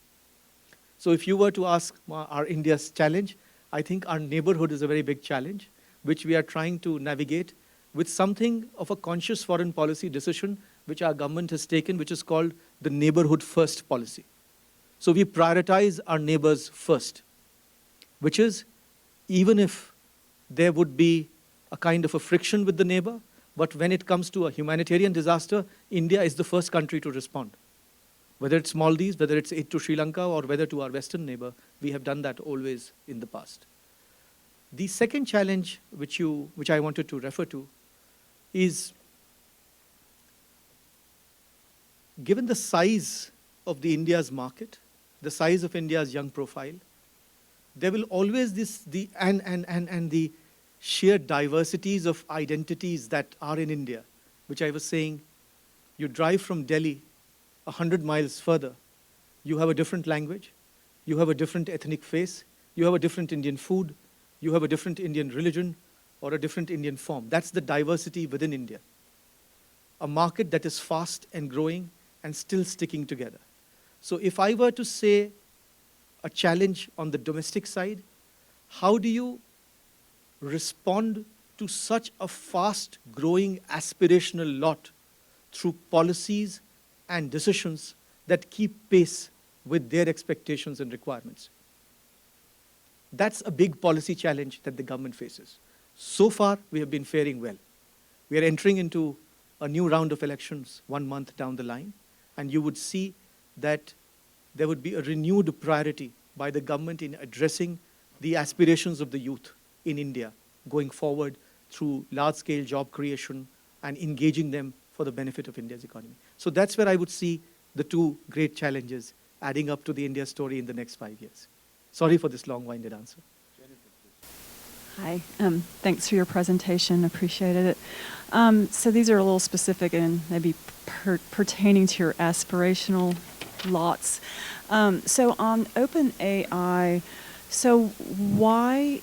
So if you were to ask our India's challenge, I think our neighborhood is a very big challenge, which we are trying to navigate with something of a conscious foreign policy decision which our government has taken, which is called the neighborhood first policy. So we prioritize our neighbors first, which is even if there would be a kind of a friction with the neighbor, but when it comes to a humanitarian disaster, India is the first country to respond. Whether it's Maldives, whether it's aid to Sri Lanka, or whether to our western neighbor, we have done that always in the past. The second challenge which I wanted to refer to is, given the size of the India's market, the size of India's young profile, there will always the sheer diversities of identities that are in India, which I was saying, you drive from Delhi 100 miles further, you have a different language, you have a different ethnic face, you have a different Indian food, you have a different Indian religion, or a different Indian form. That's the diversity within India. A market that is fast and growing and still sticking together. So if I were to say a challenge on the domestic side, how do you respond to such a fast growing aspirational lot through policies and decisions that keep pace with their expectations and requirements? That's a big policy challenge that the government faces. So far, we have been faring well. We are entering into a new round of elections 1 month down the line, and you would see that there would be a renewed priority by the government in addressing the aspirations of the youth in India going forward through large-scale job creation and engaging them for the benefit of India's economy. So that's where I would see the two great challenges adding up to the India story in the next 5 years. Sorry for this long-winded answer. Hi, thanks for your presentation, appreciated it. So these are a little specific and maybe pertaining to your aspirational lots. So on OpenAI, so why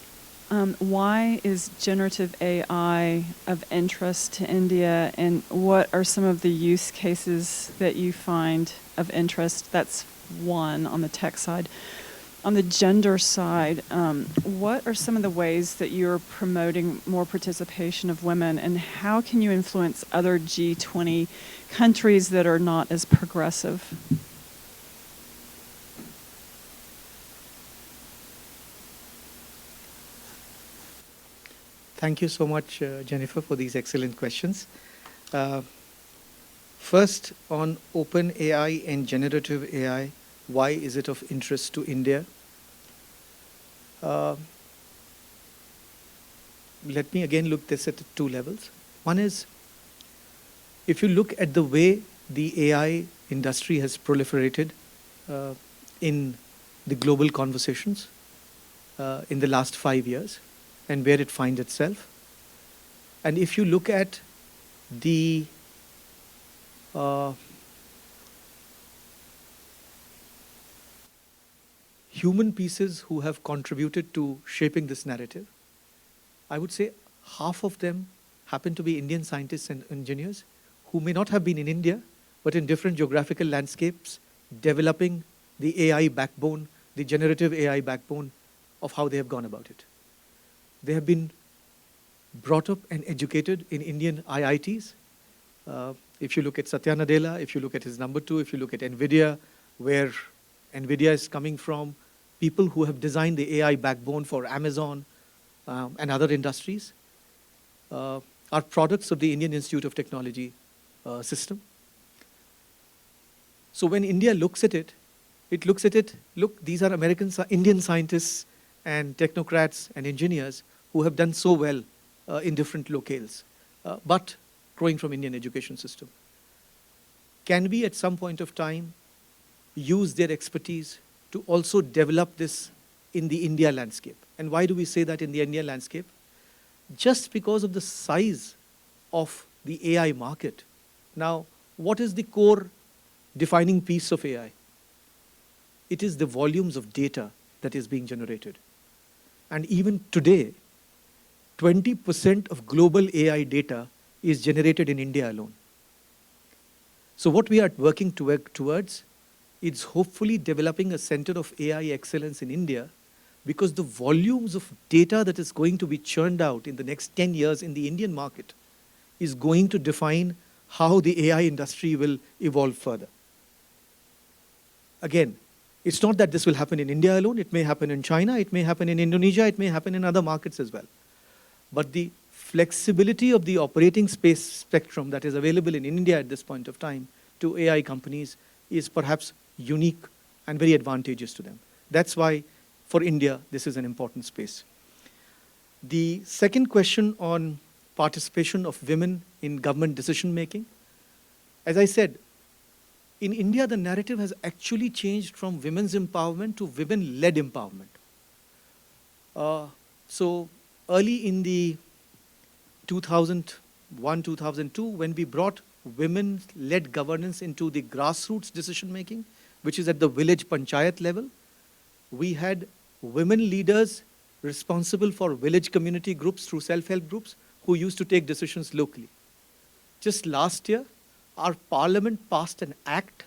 is generative AI of interest to India, and what are some of the use cases that you find of interest? That's one on the tech side. on the gender side, what are some of the ways that you're promoting more participation of women, and how can you influence other G20 countries that are not as progressive? Thank you so much, Jennifer, for these excellent questions. First, on open AI and generative AI, why is it of interest to India? Let me again look this at two levels. One is, if you look at the way the AI industry has proliferated in the global conversations in the last 5 years, and where it finds itself. And if you look at the human pieces who have contributed to shaping this narrative, I would say half of them happen to be Indian scientists and engineers who may not have been in India, but in different geographical landscapes, developing the AI backbone, the generative AI backbone of how they have gone about it. They have been brought up and educated in Indian IITs. If you look at Satya Nadella, if you look at his number two, if you look at NVIDIA, where NVIDIA is coming from, people who have designed the AI backbone for Amazon and other industries are products of the Indian Institute of Technology system. So when India looks at it, look, these are Indian scientists and technocrats and engineers who have done so well in different locales, but growing from Indian education system. Can we at some point of time use their expertise to also develop this in the India landscape? And why do we say that in the India landscape? Just because of the size of the AI market. Now, what is the core defining piece of AI? It is the volumes of data that is being generated. And even today, 20% of global AI data is generated in India alone. So what we are working towards is hopefully developing a center of AI excellence in India, because the volumes of data that is going to be churned out in the next 10 years in the Indian market is going to define how the AI industry will evolve further. Again, it's not that this will happen in India alone. It may happen in China, it may happen in Indonesia, it may happen in other markets as well. But the flexibility of the operating space spectrum that is available in India at this point of time to AI companies is perhaps unique and very advantageous to them. That's why, for India, this is an important space. The second question on participation of women in government decision-making. As I said, in India, the narrative has actually changed from women's empowerment to women-led empowerment. So early in the 2001, 2002, when we brought women-led governance into the grassroots decision-making, which is at the village panchayat level, we had women leaders responsible for village community groups through self-help groups who used to take decisions locally. Just last year, our parliament passed an act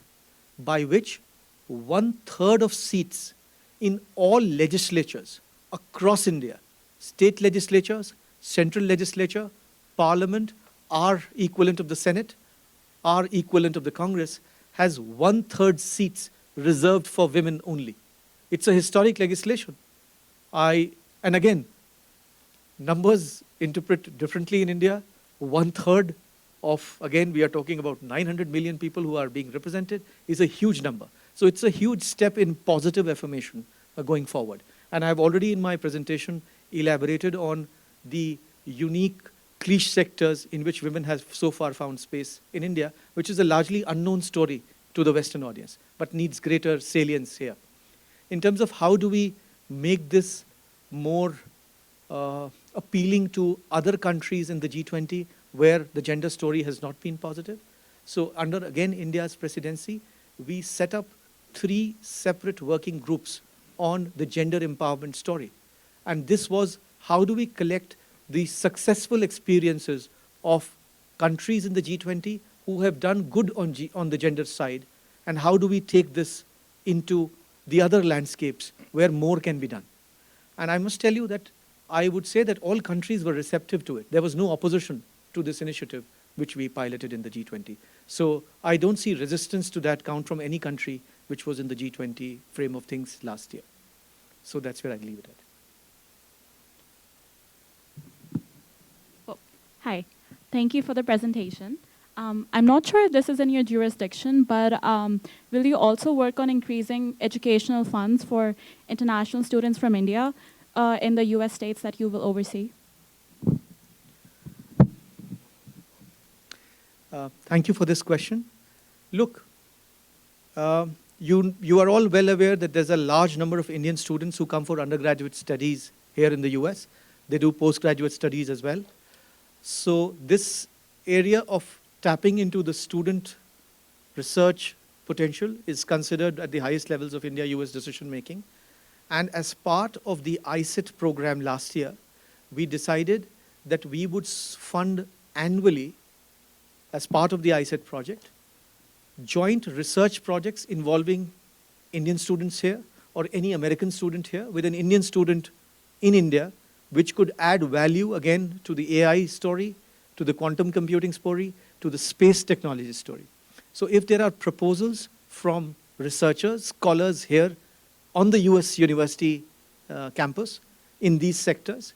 by which 1/3 of seats in all legislatures across India, state legislatures, central legislature, parliament, our equivalent of the Senate, our equivalent of the Congress, has 1/3 seats reserved for women only. It's a historic legislation. And again, numbers interpret differently in India. 1/3 of, again, we are talking about 900 million people who are being represented, is a huge number. So it's a huge step in positive affirmation going forward. And I've already in my presentation elaborated on the unique cliche sectors in which women have so far found space in India, which is a largely unknown story to the Western audience, but needs greater salience here. In terms of how do we make this more appealing to other countries in the G20 where the gender story has not been positive. So under, again, India's presidency, we set up 3 separate working groups on the gender empowerment story. And this was, how do we collect the successful experiences of countries in the G20 who have done good on the gender side, and how do we take this into the other landscapes where more can be done. And I must tell you that I would say that all countries were receptive to it. There was no opposition to this initiative, which we piloted in the G20. So I don't see resistance to that count from any country which was in the G20 frame of things last year. So that's where I leave it at. Oh, hi, thank you for the presentation. I'm not sure if this is in your jurisdiction, but will you also work on increasing educational funds for international students from India in the US states that you will oversee? Thank you for this question. Look, you are all well aware that there's a large number of Indian students who come for undergraduate studies here in the US. They do postgraduate studies as well. So this area of tapping into the student research potential is considered at the highest levels of India-US decision making. And as part of the ICIT program last year, we decided that we would fund annually, as part of the ICIT project, joint research projects involving Indian students here or any American student here with an Indian student in India, which could add value again to the AI story, to the quantum computing story, to the space technology story. So if there are proposals from researchers, scholars here on the US university campus in these sectors,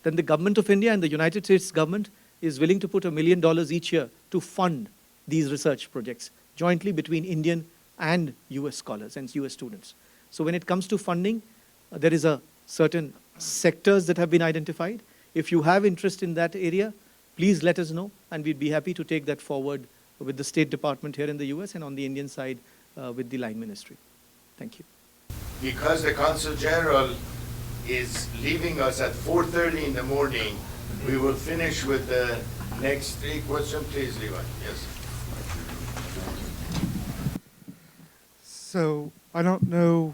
then the government of India and the United States government is willing to put $1 million each year to fund these research projects jointly between Indian and US scholars and US students. So when it comes to funding, there is a certain sectors that have been identified. If you have interest in that area, please let us know, and we'd be happy to take that forward with the State Department here in the US and on the Indian side with the Line Ministry. Thank you. Because the Consul General is leaving us at 4:30 in the morning, we will finish with the next three questions. Please, Levi. Yes. So I don't know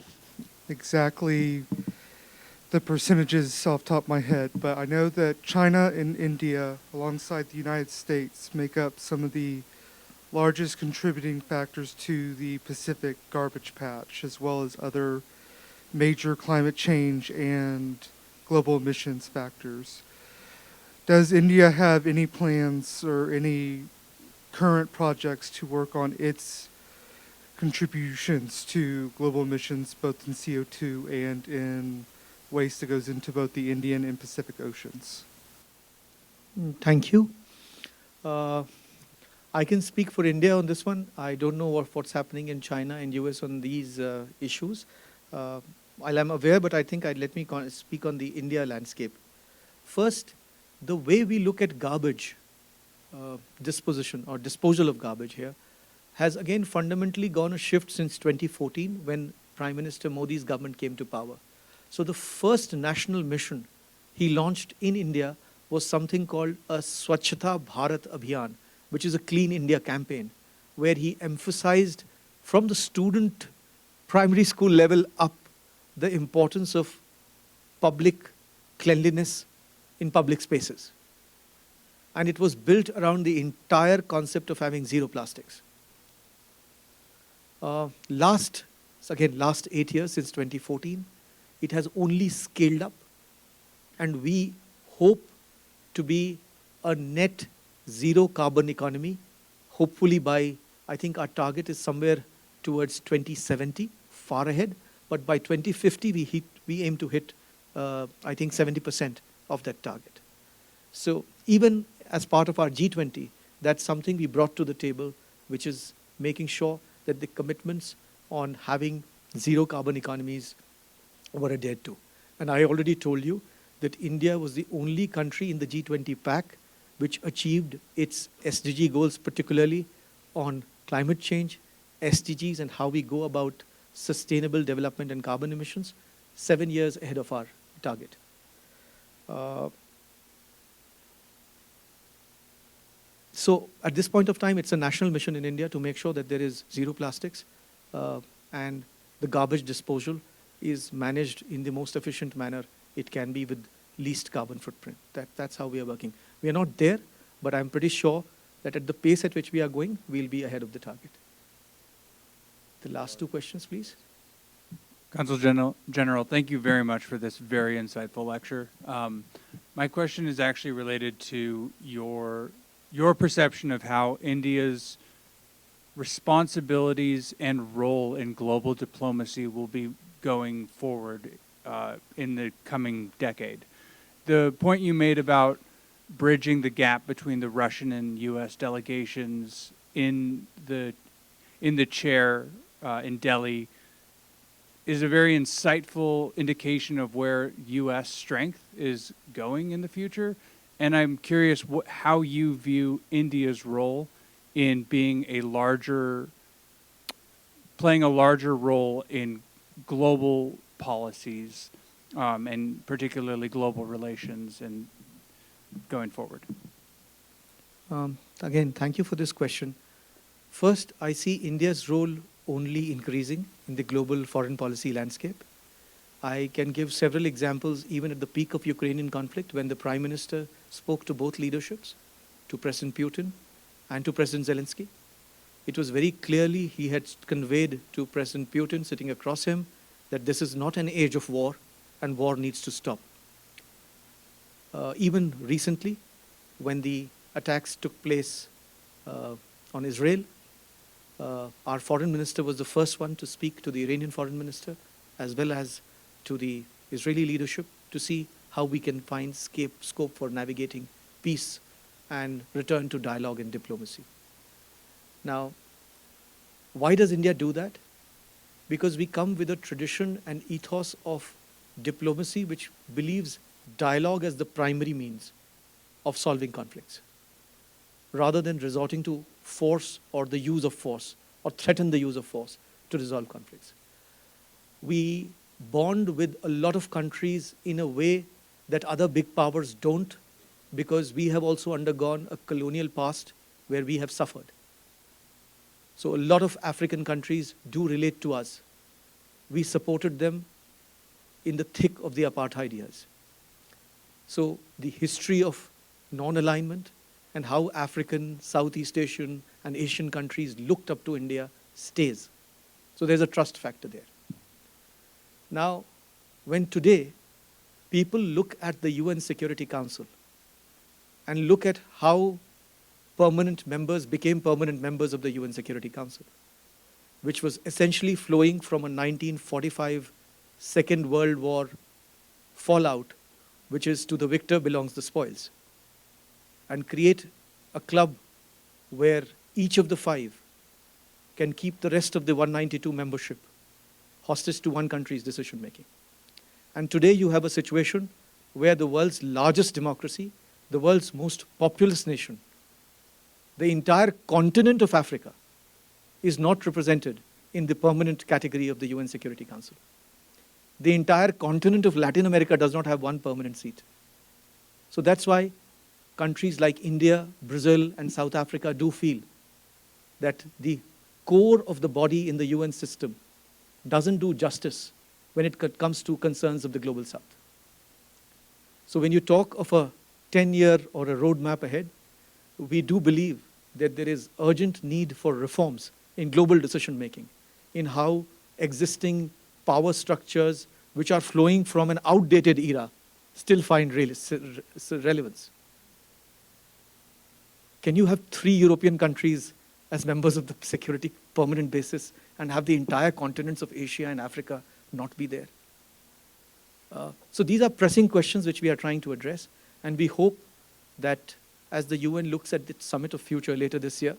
exactly the percentages off the top of my head, but I know that China and India, alongside the United States, make up some of the largest contributing factors to the Pacific garbage patch, as well as other major climate change and global emissions factors. Does India have any plans or any current projects to work on its contributions to global emissions, both in CO2 and in waste that goes into both the Indian and Pacific Oceans? Thank you. I can speak for India on this one. I don't know what's happening in China and US on these issues. While I'm aware, but I think let me speak on the India landscape. First, the way we look at garbage disposition or disposal of garbage here has again fundamentally gone a shift since 2014 when Prime Minister Modi's government came to power. So the first national mission he launched in India was something called a Swachhata Bharat Abhiyan, which is a Clean India campaign, where he emphasized from the student primary school level up the importance of public cleanliness in public spaces. And it was built around the entire concept of having zero plastics. Last 8 years, since 2014, it has only scaled up, and we hope to be a net zero carbon economy, hopefully by, I think our target is somewhere towards 2070, far ahead, but by 2050 we aim to hit, I think 70% of that target. So even as part of our G20, that's something we brought to the table, which is making sure that the commitments on having zero carbon economies were adhered to. And I already told you that India was the only country in the G20 pack which achieved its SDG goals, particularly on climate change, SDGs, and how we go about sustainable development and carbon emissions, 7 years ahead of our target. So at this point of time, it's a national mission in India to make sure that there is zero plastics and the garbage disposal is managed in the most efficient manner it can be with least carbon footprint. That's how we are working. We are not there, but I'm pretty sure that at the pace at which we are going, we'll be ahead of the target. The last two questions, please. Consul General, thank you very much for this very insightful lecture. My question is actually related to your perception of how India's responsibilities and role in global diplomacy will be going forward in the coming decade. The point you made about bridging the gap between the Russian and U.S. delegations in the chair in Delhi is a very insightful indication of where U.S. strength is going in the future. And I'm curious how you view India's role in being playing a larger role in global policies, and particularly global relations and going forward. Again, thank you for this question. First, I see India's role only increasing in the global foreign policy landscape. I can give several examples even at the peak of Ukrainian conflict when the Prime Minister spoke to both leaderships, to President Putin and to President Zelensky. It was very clearly he had conveyed to President Putin sitting across him that this is not an age of war and war needs to stop. Even recently, when the attacks took place on Israel, our foreign minister was the first one to speak to the Iranian foreign minister as well as to the Israeli leadership to see how we can find scope for navigating peace and return to dialogue and diplomacy. Now, why does India do that? Because we come with a tradition and ethos of diplomacy which believes dialogue as the primary means of solving conflicts, rather than resorting to force or the use of force or threaten the use of force to resolve conflicts. We bond with a lot of countries in a way that other big powers don't, because we have also undergone a colonial past where we have suffered. So a lot of African countries do relate to us. We supported them in the thick of the apartheid years. So the history of non-alignment and how African, Southeast Asian, and Asian countries looked up to India stays. So there's a trust factor there. Now, when today people look at the UN Security Council and look at how permanent members became permanent members of the UN Security Council, which was essentially flowing from a 1945 Second World War fallout, which is to the victor belongs the spoils, and create a club where each of the five can keep the rest of the 192 membership hostage to one country's decision making. And today you have a situation where the world's largest democracy, the world's most populous nation, the entire continent of Africa is not represented in the permanent category of the UN Security Council. The entire continent of Latin America does not have one permanent seat. So that's why countries like India, Brazil, and South Africa do feel that the core of the body in the UN system doesn't do justice when it comes to concerns of the global South. So when you talk of a 10-year or a roadmap ahead, we do believe that there is urgent need for reforms in global decision making, in how existing power structures which are flowing from an outdated era still find relevance. Can you have 3 European countries as members of the security permanent basis and have the entire continents of Asia and Africa not be there? So these are pressing questions which we are trying to address, and we hope that as the UN looks at the Summit of Future later this year,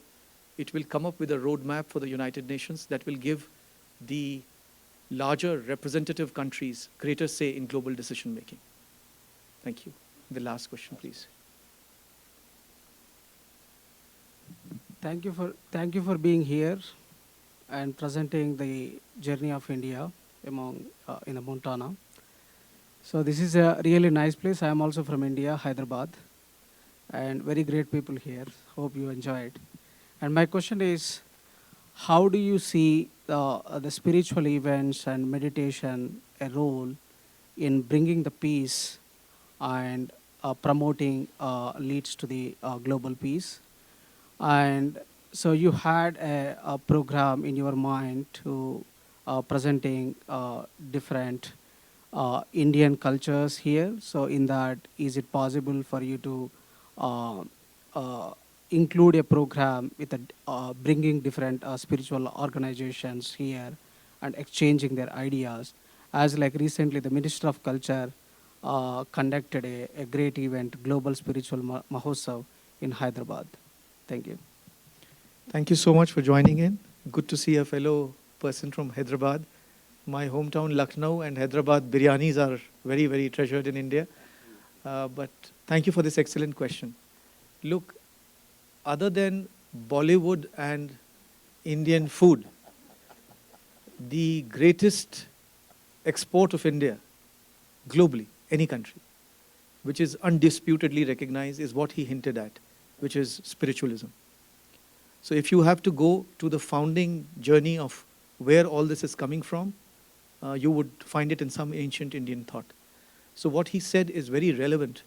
it will come up with a roadmap for the United Nations that will give the larger representative countries greater say in global decision making. Thank you. The last question, please. Thank you for being here and presenting the journey of India in the Montana. So this is a really nice place. I am also from India, Hyderabad, and very great people here. Hope you enjoy it. And my question is, how do you see the spiritual events and meditation a role in bringing the peace and promoting leads to the global peace? And so you had a program in your mind to presenting different Indian cultures here. So in that, is it possible for you to include a program with bringing different spiritual organizations here and exchanging their ideas? As like recently, the Minister of Culture conducted a great event, Global Spiritual Mahotsav in Hyderabad. Thank you. Thank you so much for joining in. Good to see a fellow person from Hyderabad. My hometown, Lucknow, and Hyderabad biryanis are very, very treasured in India. But thank you for this excellent question. Look, other than Bollywood and Indian food, the greatest export of India globally, any country, which is undisputedly recognized, is what he hinted at, which is spiritualism. So if you have to go to the founding journey of where all this is coming from, you would find it in some ancient Indian thought. So what he said is very relevant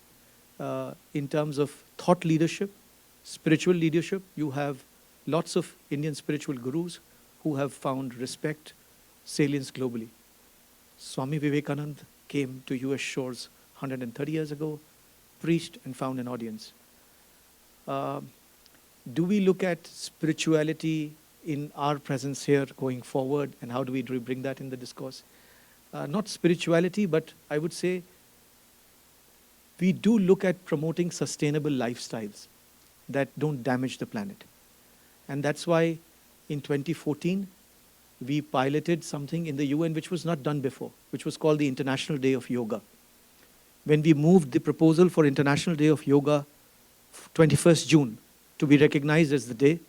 in terms of thought leadership, spiritual leadership. You have lots of Indian spiritual gurus who have found respect, salience globally. Swami Vivekananda came to US shores 130 years ago, preached and found an audience. Do we look at spirituality in our presence here going forward, and how do we bring that in the discourse? Not spirituality, but I would say we do look at promoting sustainable lifestyles that don't damage the planet. And that's why in 2014, we piloted something in the UN which was not done before, which was called the International Day of Yoga. When we moved the proposal for International Day of Yoga, 21st June, to be recognized as the day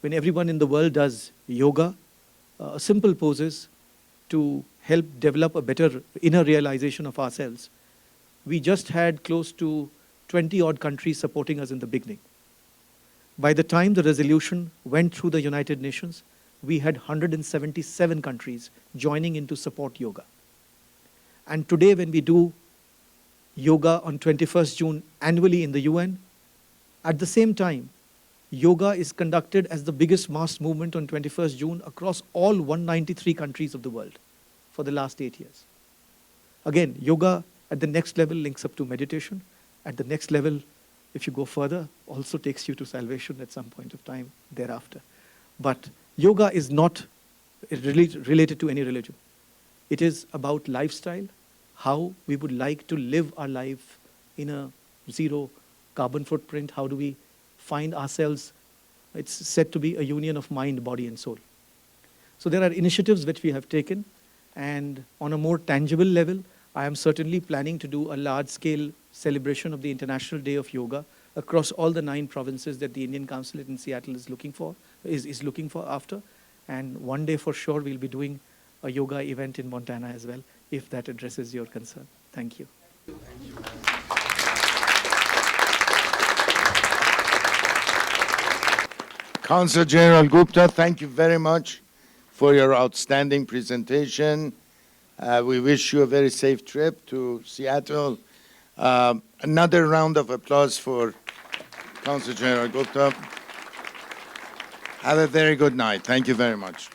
when everyone in the world does yoga, simple poses to help develop a better inner realization of ourselves. We just had close to 20-odd countries supporting us in the beginning. By the time the resolution went through the United Nations, we had 177 countries joining in to support yoga. And today when we do yoga on 21st June annually in the UN, at the same time, yoga is conducted as the biggest mass movement on 21st June across all 193 countries of the world for the last 8 years. Again, yoga at the next level links up to meditation. At the next level, if you go further, also takes you to salvation at some point of time thereafter. But yoga is not related to any religion. It is about lifestyle, how we would like to live our life in a zero carbon footprint. How do we find ourselves? It's said to be a union of mind, body, and soul. So there are initiatives which we have taken, and on a more tangible level, I am certainly planning to do a large-scale celebration of the International Day of Yoga across all the 9 provinces that the Indian Consulate in Seattle is looking for after. And one day for sure we'll be doing a yoga event in Montana as well, if that addresses your concern. Thank you. Consul General Gupta, thank you very much for your outstanding presentation. We wish you a very safe trip to Seattle. Another round of applause for Consul General Gupta. Have a very good night. Thank you very much.